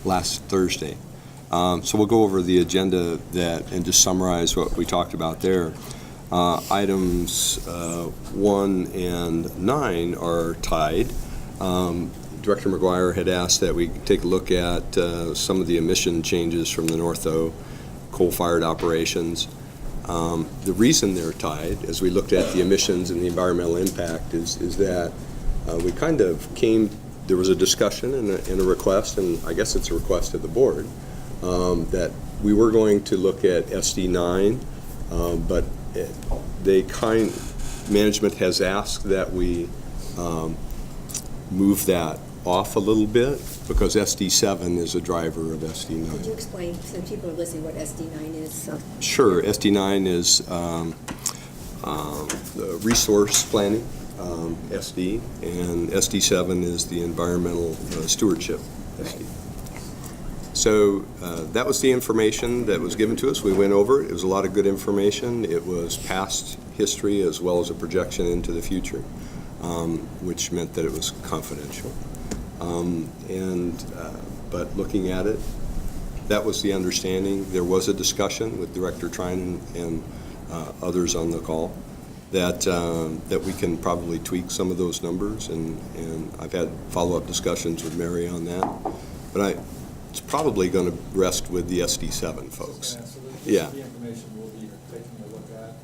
last Thursday. So we'll go over the agenda and just summarize what we talked about there. Items 1 and 9 are tied. Director McGuire had asked that we take a look at some of the emission changes from the Northo coal-fired operations. The reason they're tied, as we looked at the emissions and the environmental impact, is that we kind of there was a discussion and a request, and I guess it's a request of the board, that we were going to look at SD9, but management has asked that we move that off a little bit because SD7 is a driver of SD9. Could you explain, since people are listening, what SD9 is? Sure. SD9 is the resource planning, SD, and SD7 is the environmental stewardship, SD. So that was the information that was given to us. We went over it. It was a lot of good information. It was past history as well as a projection into the future, which meant that it was confidential. But looking at it, that was the understanding. There was a discussion with Director Trine and others on the call that we can probably tweak some of those numbers, and I've had follow-up discussions with Mary on that. But it's probably going to rest with the SD7 folks. Yeah. The information we'll be taking a look at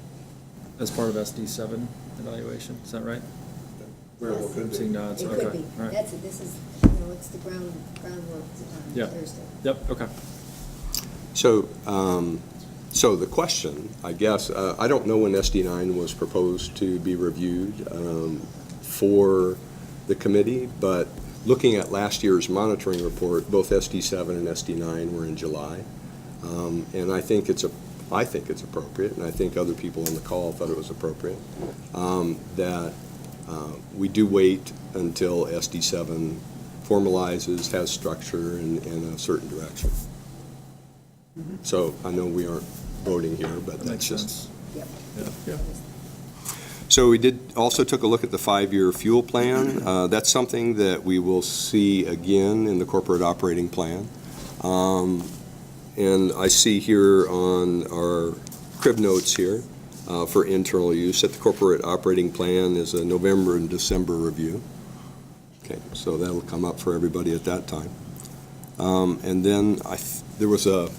as part of SD7 evaluation. Is that right? I'm seeing nods. It Okay. could be. All right. That's it. This is, it's the groundwork on Yeah. Thursday. Yep. Okay. So the question, I guess, I don't know when SD9 was proposed to be reviewed for the committee, but looking at last year's monitoring report, both SD7 and SD9 were in July, and I think it's appropriate, and I think other people on the call thought it was appropriate, that we do wait until SD7 formalizes, has structure, and a certain direction. So I know we aren't voting here, but that's just. Yep. Yeah. So we also took a look at the 5-year fuel plan. That's something that we will see again in the corporate operating plan. And I see here on our crib notes here for internal use that the corporate operating plan is a November and December review. Okay, so that'll come up for everybody at that time. And then there was a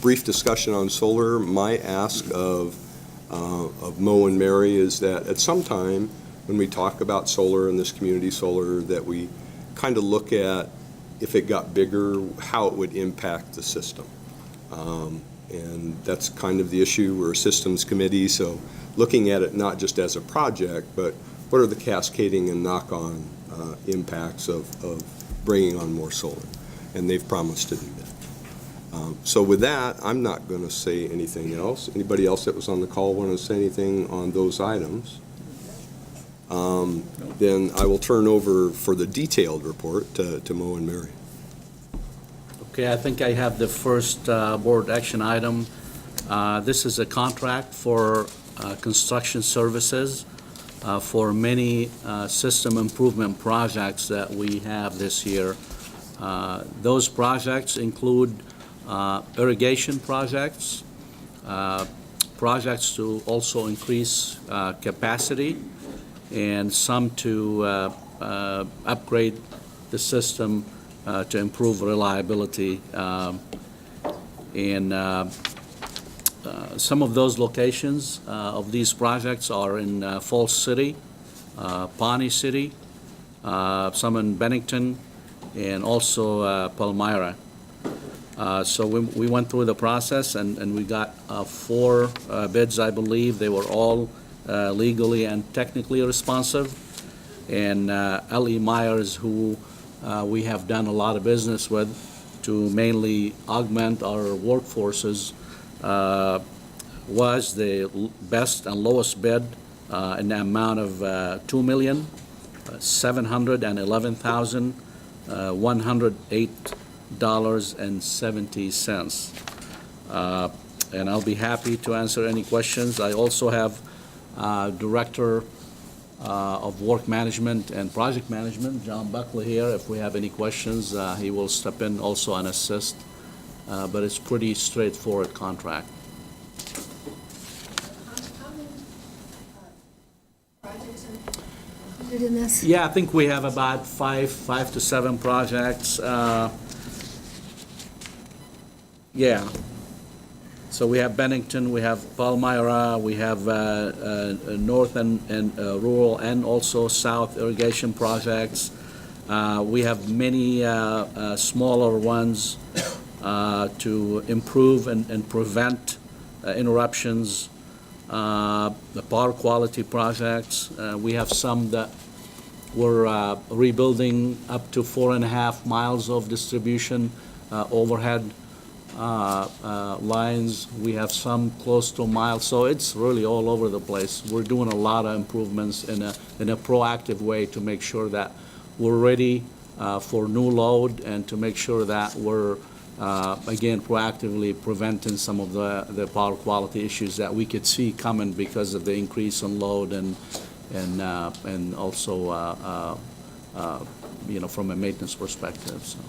brief discussion on solar. My ask of Mo and Mary is that at some time when we talk about solar and this community solar, that we kind of look at, if it got bigger, how it would impact the system. And that's kind of the issue. We're a systems committee, so looking at it not just as a project, but what are the cascading and knock-on impacts of bringing on more solar? And they've promised to do that. So with that, I'm not going to say anything else. Anybody else that was on the call want to say anything on those items? Then I will turn over for the detailed report to Mo and Mary. Okay, I think I have the first board action item. This is a contract for construction services for many system improvement projects that we have this year. Those projects include irrigation projects, projects to also increase capacity, and some to upgrade the system to improve reliability. And some of those locations of these projects are in Falls City, Pawnee City, some in Bennington, and also Palmyra. So we went through the process, and we got 4 bids, I believe. They were all legally and technically responsive. And L.E. Myers, who we have done a lot of business with to mainly augment our workforces, was the best and lowest bid in the amount of $2,711,108.70. And I'll be happy to answer any questions. I also have Director of Work Management and Project Management, John Buckley, here. If we have any questions, he will step in also and assist. But it's pretty straightforward contract. In this? Yeah, I think we have about 5 to 7 projects. Yeah. So we have Bennington, we have Palmyra, we have north and rural and also south irrigation projects. We have many smaller ones to improve and prevent interruptions. The power quality projects, we have some that we're rebuilding up to 4.5 miles of distribution overhead lines. We have some close to a mile, so it's really all over the place. We're doing a lot of improvements in a proactive way to make sure that we're ready for new load and to make sure that we're again proactively preventing some of the power quality issues that we could see coming because of the increase in load and also from a maintenance perspective. So.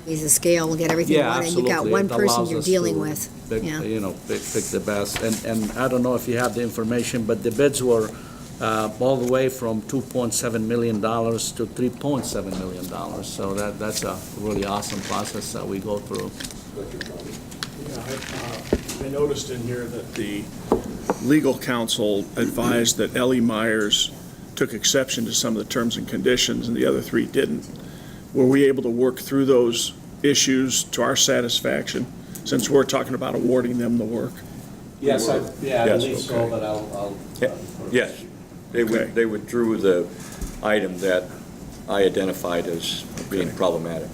Ease of scale, we'll get everything Yeah, done, and you've got absolutely. one It person allows you're us dealing to with. Pick, Yeah. pick the best. And I don't know if you have the information, but the bids were all the way from $2.7 million to $3.7 million. So that's a really awesome process that we go through. I noticed in here that the legal counsel advised that L.E. Myers took exception to some of the terms and conditions and the other 3 didn't. Were we able to work through those issues to our satisfaction, since we're talking about awarding them the work? Yes, I Yes, believe so, okay. but I'll Yes, they withdrew the item that I identified as being problematic.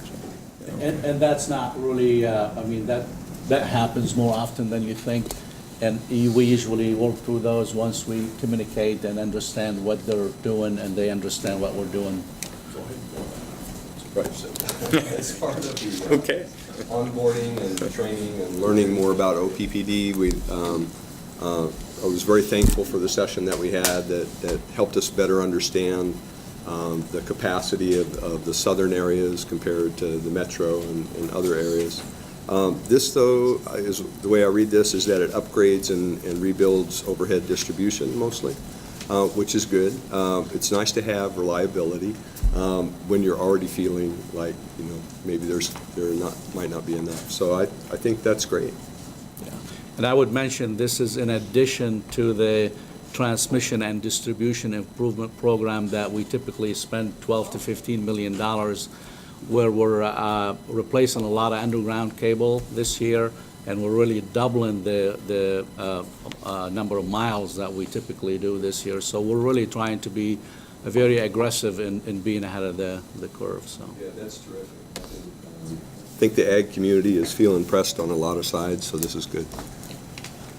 And that's not really, that happens more often than you think. And we usually work through those once we communicate and understand what they're doing and they understand what we're doing. As part of the onboarding and training and learning more about OPPD, I was very thankful for the session that we had that helped us better understand the capacity of the southern areas compared to the metro and other areas. This, though, is the way I read this, is that it upgrades and rebuilds overhead distribution mostly, which is good. It's nice to have reliability when you're already feeling like, maybe there might not be enough. So I think that's great. Yeah. And I would mention this is in addition to the transmission and distribution improvement program that we typically spend $12 to $15 million, where we're replacing a lot of underground cable this year, and we're really doubling the number of miles that we typically do this year. So we're really trying to be very aggressive in being ahead of the curve. So. Yeah, that's terrific. I think the ag community is feeling pressed on a lot of sides, so this is good.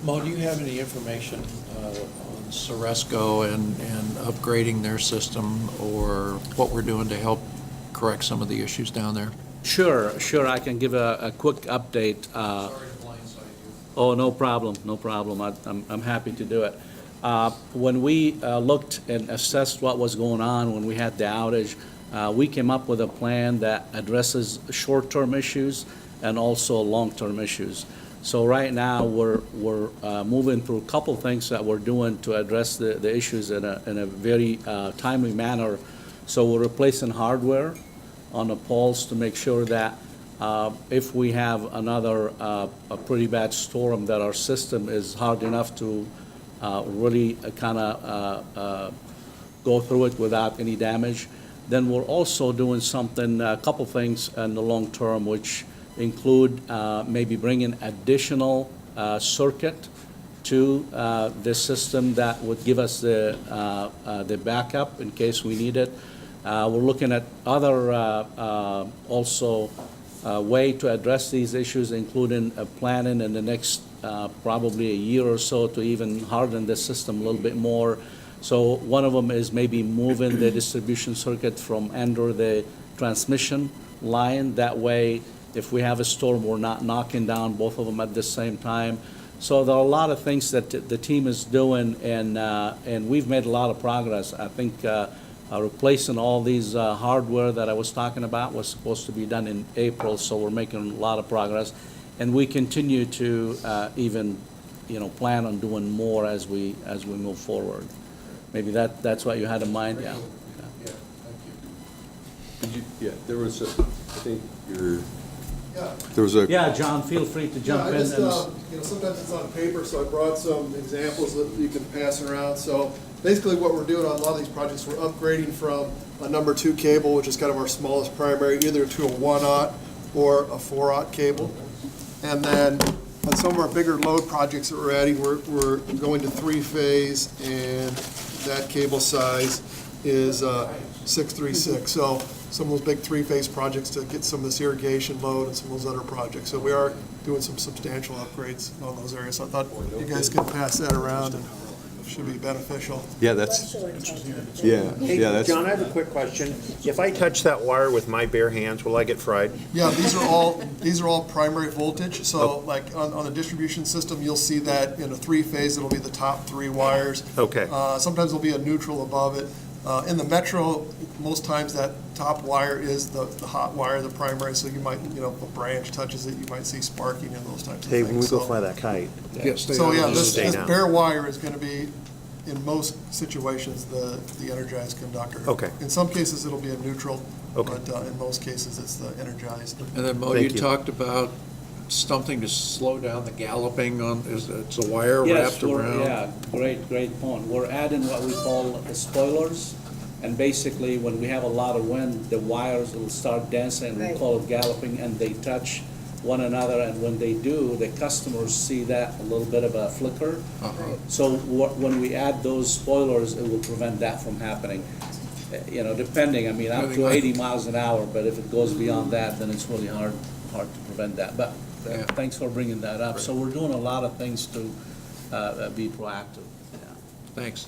Mo, do you have any information on Ceresco and upgrading their system, or what we're doing to help correct some of the issues down there? Sure. I can give a quick update. Sorry to blindside you. Oh, no problem. I'm happy to do it. When we looked and assessed what was going on when we had the outage, we came up with a plan that addresses short-term issues and also long-term issues. So right now, we're moving through a couple things that we're doing to address the issues in a very timely manner. So we're replacing hardware on the poles to make sure that if we have another a pretty bad storm, that our system is hard enough to really kind of go through it without any damage. Then we're also doing something, a couple things in the long term, which include maybe bringing additional circuit to the system that would give us the backup in case we need it. We're looking at other also way to address these issues, including planning in the next probably a year or so to even harden the system a little bit more. So one of them is maybe moving the distribution circuit from under the transmission line. That way, if we have a storm, we're not knocking down both of them at the same time. So there are a lot of things that the team is doing, and we've made a lot of progress. I think replacing all these hardware that I was talking about was supposed to be done in April, so we're making a lot of progress. And we continue to even, plan on doing more as we move forward. Maybe that's what you had in mind, yeah. Yeah, thank you. Yeah, there was, I think there was a... Yeah, John, feel free to jump in. Sometimes it's on paper, so I brought some examples that you can pass around. So basically what we're doing on a lot of these projects, we're upgrading from a number 2 cable, which is kind of our smallest primary, either to a 1/0 or a 4/0 cable. And then on some of our bigger load projects that we're adding, we're going to 3-phase, and that cable size is 636. So some of those big 3-phase projects to get some of this irrigation load and some of those other projects. So we are doing some substantial upgrades on those areas. So I thought you guys could pass that around, and should be beneficial. Yeah, that's... Hey, that's... John, I have a quick question. If I touch that wire with my bare hands, will I get fried? Yeah, these are all primary voltage. So like on the distribution system, you'll see that in a 3-phase, it'll be the top 3 wires. Okay. Sometimes there'll be a neutral above it. In the metro, most times that top wire is the hot wire, the primary, so you might, if a branch touches it, you might see sparking and those types of Hey, things. when we go fly that kite. So yeah, this down. bare wire is going to be, in most situations, the energized conductor. Okay. In some cases, it'll be a neutral, Okay. but in most cases, it's the energized. And then, Mo, you talked about something to slow down the galloping on, it's a wire wrapped around? Yeah, great point. We're adding what we call spoilers, and basically, when we have a lot of wind, the wires will start dancing, we Right. call it galloping, and they touch one another, and when they do, the customers see that, a little bit of a flicker. So when we add those spoilers, it will prevent that from happening. Depending, up to 80 miles an hour, but if it goes beyond that, then it's really hard to prevent that. But thanks for bringing that up. So we're doing a lot of things to be proactive. Thanks.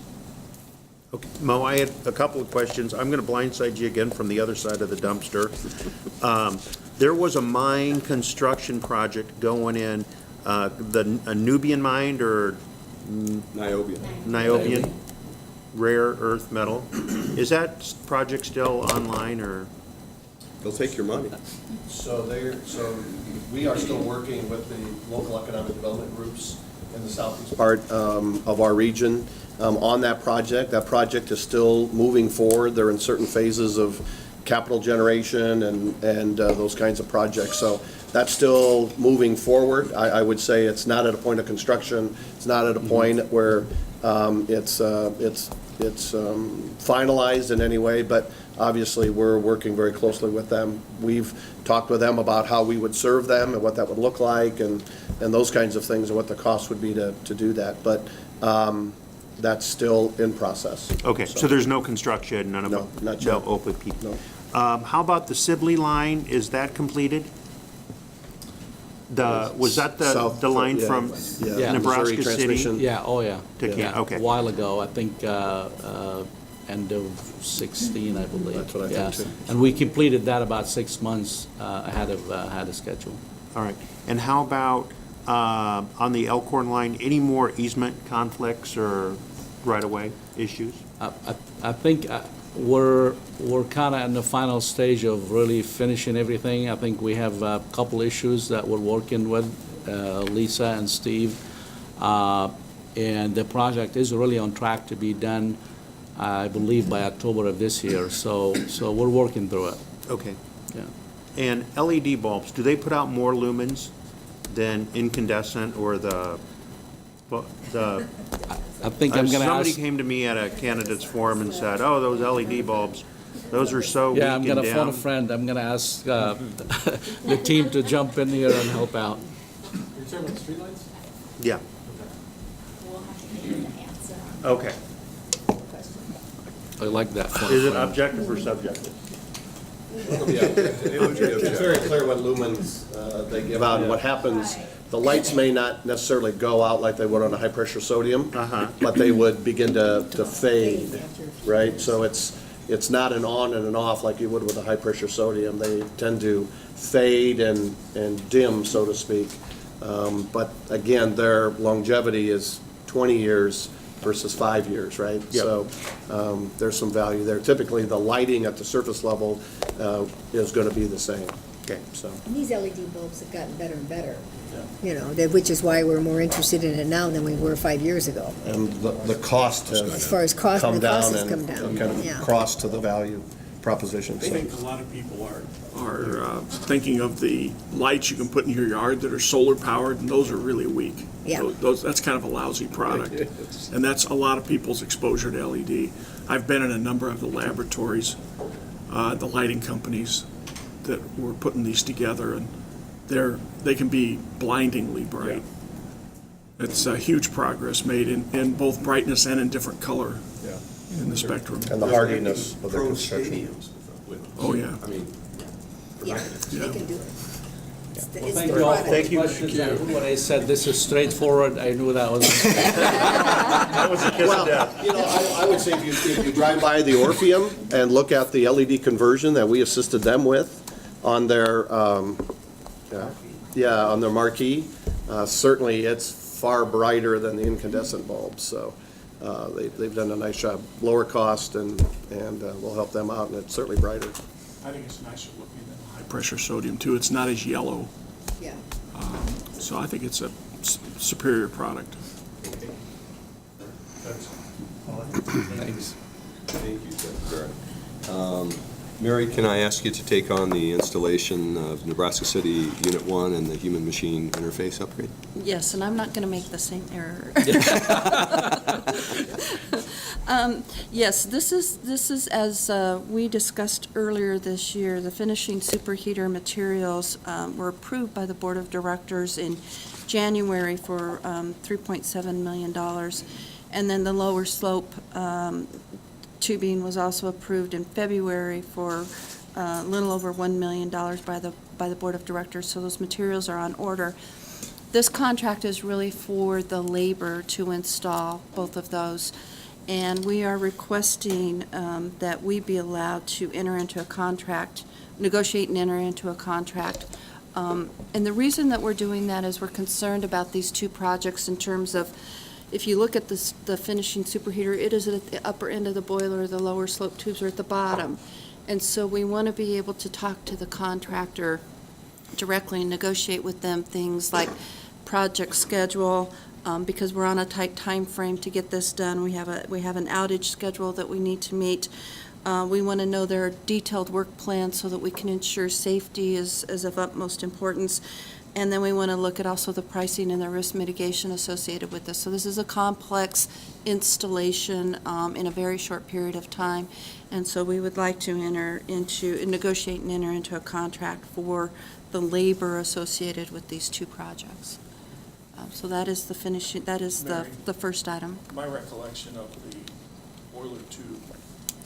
Okay, Mo, I had a couple of questions. I'm going to blindside you again from the other side of the dumpster. There was a mine construction project going in, a Nubian mine or Niobian, rare earth metal. Is that project still online, or? They'll take your money. So we are still working with the local economic development groups in the southeast part of our region on that project. That project is still moving forward. They're in certain phases of capital generation and those kinds of projects. So that's still moving forward. I would say it's not at a point of construction. It's not at a point where it's finalized in any way, but obviously we're working very closely with them. We've talked with them about how we would serve them and what that would look like and those kinds of things and what the cost would be to do that. But that's still in process. Okay, so there's no construction, none of No, them? not yet. No OPPD? No. How about the Sibley line? Is that completed? Was that the line from Nebraska Missouri City? transmission. Yeah, oh yeah. To Canton, okay. A while ago, I think, end of 16, I believe. That's what I think, too. And we completed that about 6 months ahead of schedule. All right. And how about on the Elkhorn line, any more easement conflicts or right-of-way issues? I think we're kind of in the final stage of really finishing everything. I think we have a couple issues that we're working with, Lisa and Steve. And the project is really on track to be done, I believe, by October of this year. So we're working through it. Okay. Yeah. And LED bulbs, do they put out more lumens than incandescent or the I think I'm going to ask. Somebody came to me at a candidates forum and said, oh, those LED bulbs, Those are so Yeah, I'm weak and gonna phone a down. friend. I'm gonna ask the team to jump in here and help out. You're talking about streetlights? Yeah. Okay. I like that. phone a Is it friend. objective or subjective? It's very clear what lumens they give out, and what happens, the lights may not necessarily go out like they would on a high-pressure sodium, but they would begin to fade, right? So it's not an on and an off like you would with a high-pressure sodium. They tend to fade and dim, so to speak. But again, their longevity is 20 years versus 5 years, right? Yep. So there's some value there. Typically, the lighting at the surface level is going to be the same. Okay. So. And these LED bulbs have gotten better and better, you know, which is why we're more interested in it now than we were 5 years ago. And the cost has As far as cost, come the cost down has come and down, kind of yeah. cross to the value proposition. I think a lot of people are thinking of the lights you can put in your yard that are solar powered, and those are really weak. Yeah. That's kind of a lousy product, and that's a lot of people's exposure to LED. I've been in a number of the laboratories, the lighting companies that were putting these together, and they can be blindingly bright. It's a huge progress made in both brightness and in different color in the spectrum. And the hardiness of the construction. Oh, yeah. I mean, Yeah, Yeah. they can do it. It's the- Well, it's thank the you all for product. the questions. I knew what I said. This is straightforward. I knew that was. That was a kiss of death. Well, you know, I would say if you drive by the Orpheum and look at the LED conversion that we assisted them with on their, on their marquee, certainly it's far brighter than the incandescent bulbs. So they've done a nice job. Lower cost and we'll help them out, and it's certainly brighter. I think it's nicer looking than high-pressure sodium, too. It's not as yellow, Yeah. so I think it's a superior product. Thanks. Thank you, Jeff. Mary, can I ask you to take on the installation of Nebraska City Unit 1 and the human-machine interface upgrade? Yes, and I'm not going to make the same error. Yes, this is as we discussed earlier this year, the finishing superheater materials were approved by the Board of Directors in January for $3.7 million. And then the lower slope tubing was also approved in February for a little over $1 million by the Board of Directors, so those materials are on order. This contract is really for the labor to install both of those, and we are requesting that we be allowed to enter into a contract, negotiate and enter into a contract. And the reason that we're doing that is we're concerned about these two projects in terms of, if you look at the finishing superheater, it is at the upper end of the boiler, the lower slope tubes are at the bottom. And so we want to be able to talk to the contractor directly and negotiate with them things like project schedule, because we're on a tight time frame to get this done. We have an outage schedule that we need to meet. We want to know their detailed work plans so that we can ensure safety is of utmost importance. And then we want to look at also the pricing and the risk mitigation associated with this. So this is a complex installation in a very short period of time. And so we would like to negotiate and enter into a contract for the labor associated with these two projects. So that is the finishing, that is the first item. My recollection of the boiler tube,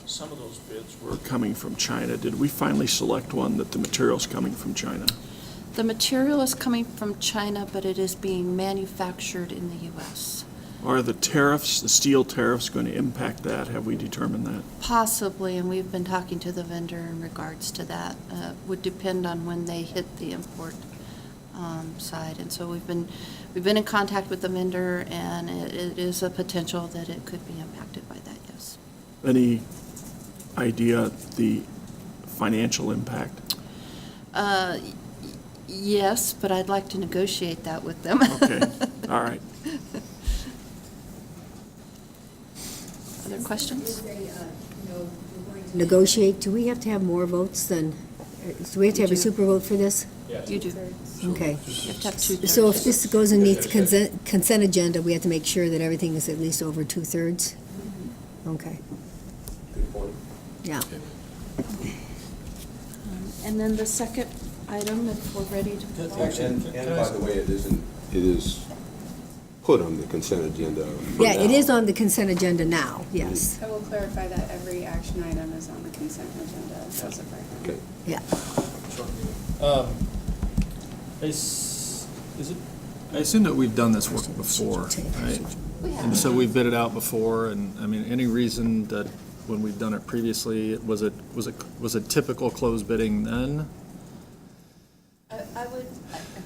some of those bids were coming from China. Did we finally select one that the material's coming from China? The material is coming from China, but it is being manufactured in the U.S. Are the tariffs, the steel tariffs, going to impact that? Have we determined that? Possibly, and we've been talking to the vendor in regards to that. Would depend on when they hit the import side. And so we've been in contact with the vendor, and it is a potential that it could be impacted by that, yes. Any idea the financial impact? Yes, but I'd like to negotiate that with them. Okay, all right. Other questions? Negotiate, do we have to have more votes than, do we have to have a super vote for this? You do. Okay. You have to have two-thirds. So if this goes and meets consent agenda, we have to make sure that everything is at least over 2/3? Okay. Good point. Yeah. And then the second item, if we're ready to. And by the way, it is put on the consent agenda. for Yeah, it now. is on the consent agenda now, yes. I will clarify that every action item is on the consent agenda as of right now. Okay. Yeah. I assume that we've done this work before, right? And so we've bid it out before, and, I mean, any reason that when we've done it previously, was it typical closed bidding then? I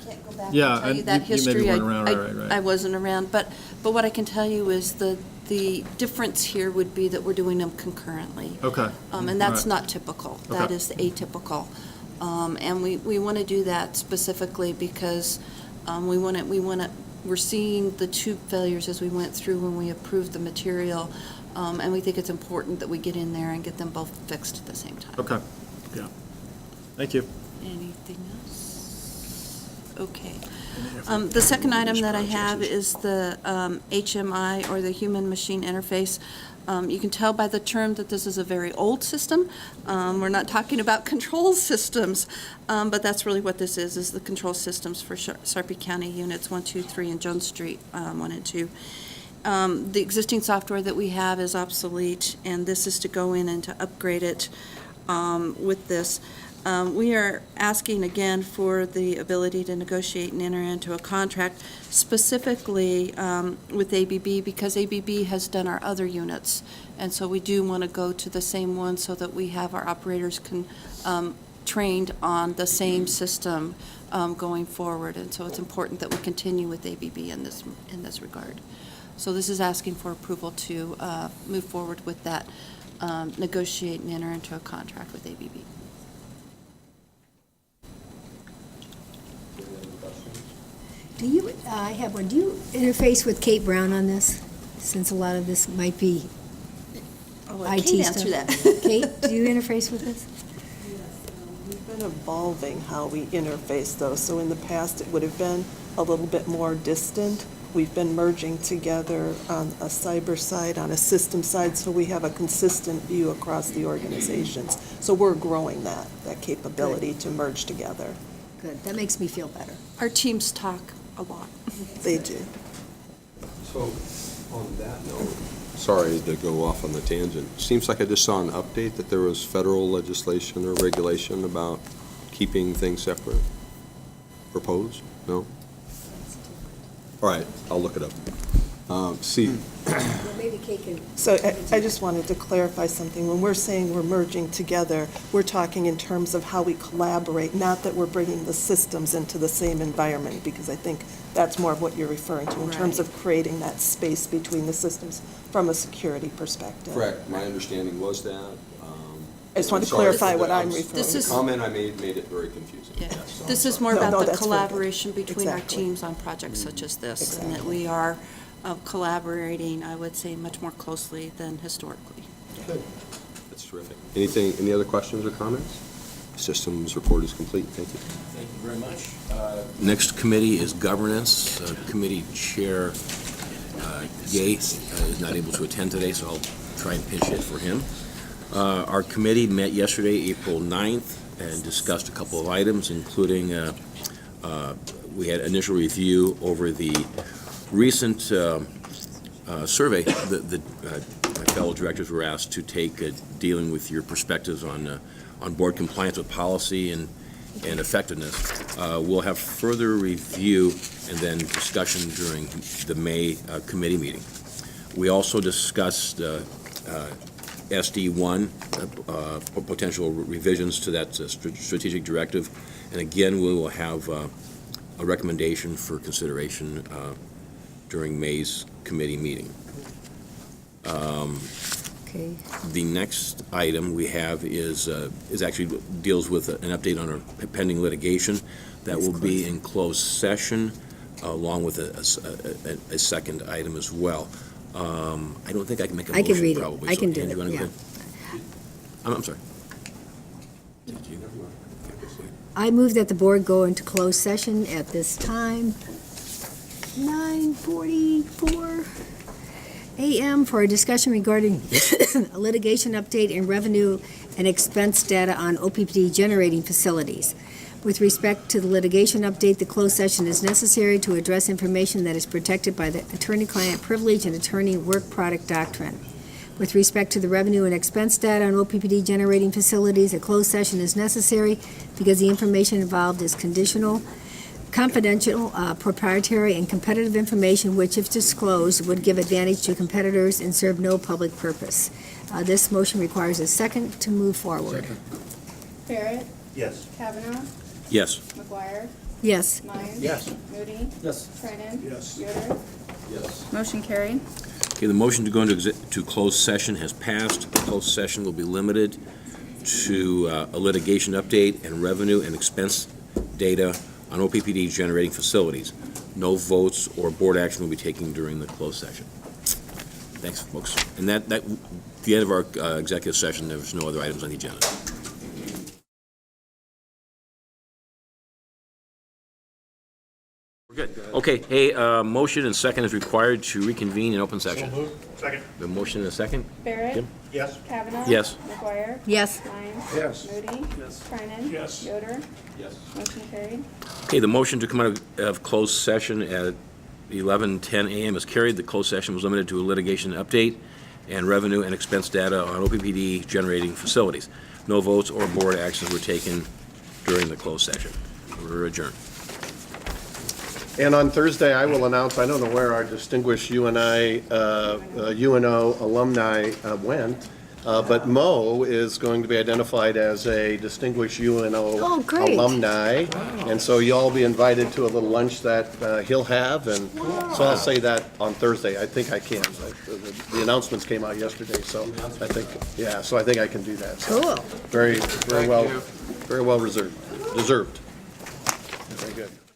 can't go back Yeah, and tell you and that you maybe history. weren't around, right. I wasn't around, but what I can tell you is the difference here would be that we're doing them concurrently. Okay. And that's All right. not typical. That Okay. is atypical. And we want to do that specifically because we're seeing the tube failures as we went through when we approved the material. And we think it's important that we get in there and get them both fixed at the same time. Okay, yeah. Thank you. Anything else? Okay. The second item that I have is the HMI, or the Human Machine Interface. You can tell by the term that this is a very old system. We're not talking about control systems, but that's really what this is the control systems for Sarpy County Units 1, 2, 3, and Jones Street 1 and 2. The existing software that we have is obsolete, and this is to go in and to upgrade it with this. We are asking again for the ability to negotiate and enter into a contract specifically with ABB, because ABB has done our other units. And so we do want to go to the same one so that we have our operators trained on the same system going forward. And so it's important that we continue with ABB in this regard. So this is asking for approval to move forward with that, negotiate and enter into a contract with ABB. I have one. Do you interface with Kate Brown on this? Since a lot of this might be IT Kate stuff. answer that. Kate, do you interface with this? We've been evolving how we interface those. So in the past, it would have been a little bit more distant. We've been merging together on a cyber side, on a system side, so we have a consistent view across the organizations. So we're growing that capability to merge together. Good, that makes me feel better. Our teams talk a lot. They do. So, on that note, sorry to go off on the tangent. Seems like I just saw an update that there was federal legislation or regulation about keeping things separate. Proposed? No? All right, I'll look it up. See. Well, maybe Kate can. So I just wanted to clarify something. When we're saying we're merging together, we're talking in terms of how we collaborate, not that we're bringing the systems into the same environment, because I think that's more of what you're referring to in terms of creating that space between the systems from a security perspective. Correct. My understanding was that. I just want to clarify what I'm referring to. The comment I made it very confusing. Yeah. Yes, This is more about the collaboration between our teams on projects such as this, and that we are collaborating, I would say, much more closely than historically. That's terrific. Any other questions or comments? Systems report is complete. Thank you. Thank you very much. Next committee is governance. Committee Chair Yates is not able to attend today, so I'll try and pinch hit for him. Our committee met yesterday, April 9th, and discussed a couple of items, including we had initial review over the recent survey that my fellow directors were asked to take, dealing with your perspectives on board compliance with policy and effectiveness. We'll have further review and then discussion during the May committee meeting. We also discussed SD1, potential revisions to that strategic directive. And again, we will have a recommendation for consideration during May's committee meeting. Okay. The next item we have is actually deals with an update on our pending litigation. That will be in closed session, along with a second item as well. I don't think I can make a motion. I can read it. Probably. I So, can do Ann, it, you wanna go yeah. ahead? I'm sorry. I move that the board go into closed session at this time, 9:44 a.m. for a discussion regarding a litigation update and revenue and expense data on OPPD generating facilities. With respect to the litigation update, the closed session is necessary to address information that is protected by the attorney-client privilege and attorney work product doctrine. With respect to the revenue and expense data on OPPD generating facilities, a closed session is necessary because the information involved is conditional, confidential, proprietary, and competitive information which, if disclosed, would give advantage to competitors and serve no public purpose. This motion requires a second to move forward. Barrett, Yes. Kavanaugh, Yes. McGuire, Yes. Lyons. Yes. Moody. Yes. Trinan. Yes. Yoder. Yes. Motion carried. Okay, the motion to go into to closed session has passed. The closed session will be limited to a litigation update and revenue and expense data on OPPD generating facilities. No votes or board action will be taken during the closed session. Thanks, folks. And that the end of our executive session, there's no other items on the agenda. We're good. Okay, hey, motion and second is required to reconvene in open session. Second. The motion and a second? Barrett. Jim? Yes. Kavanaugh. Yes. McGuire. Yes. Lyons. Yes. Moody. Yes. Trinan. Yes. Yoder. Yes. Motion carried. Okay, the motion to come out of closed session at 11:10 a.m. is carried. The closed session was limited to a litigation update and revenue and expense data on OPPD generating facilities. No votes or board actions were taken during the closed session. We're adjourned. And on Thursday, I will announce, I don't know where our distinguished UNO alumni went, but Mo is going to be identified as a distinguished UNO great. alumni. And so you'll all be invited to a little lunch that he'll have, and so I'll say that on Thursday. I think I can. The announcements came out yesterday, so I think, yeah, so I think I can do that. So Cool. very well deserved. Very good.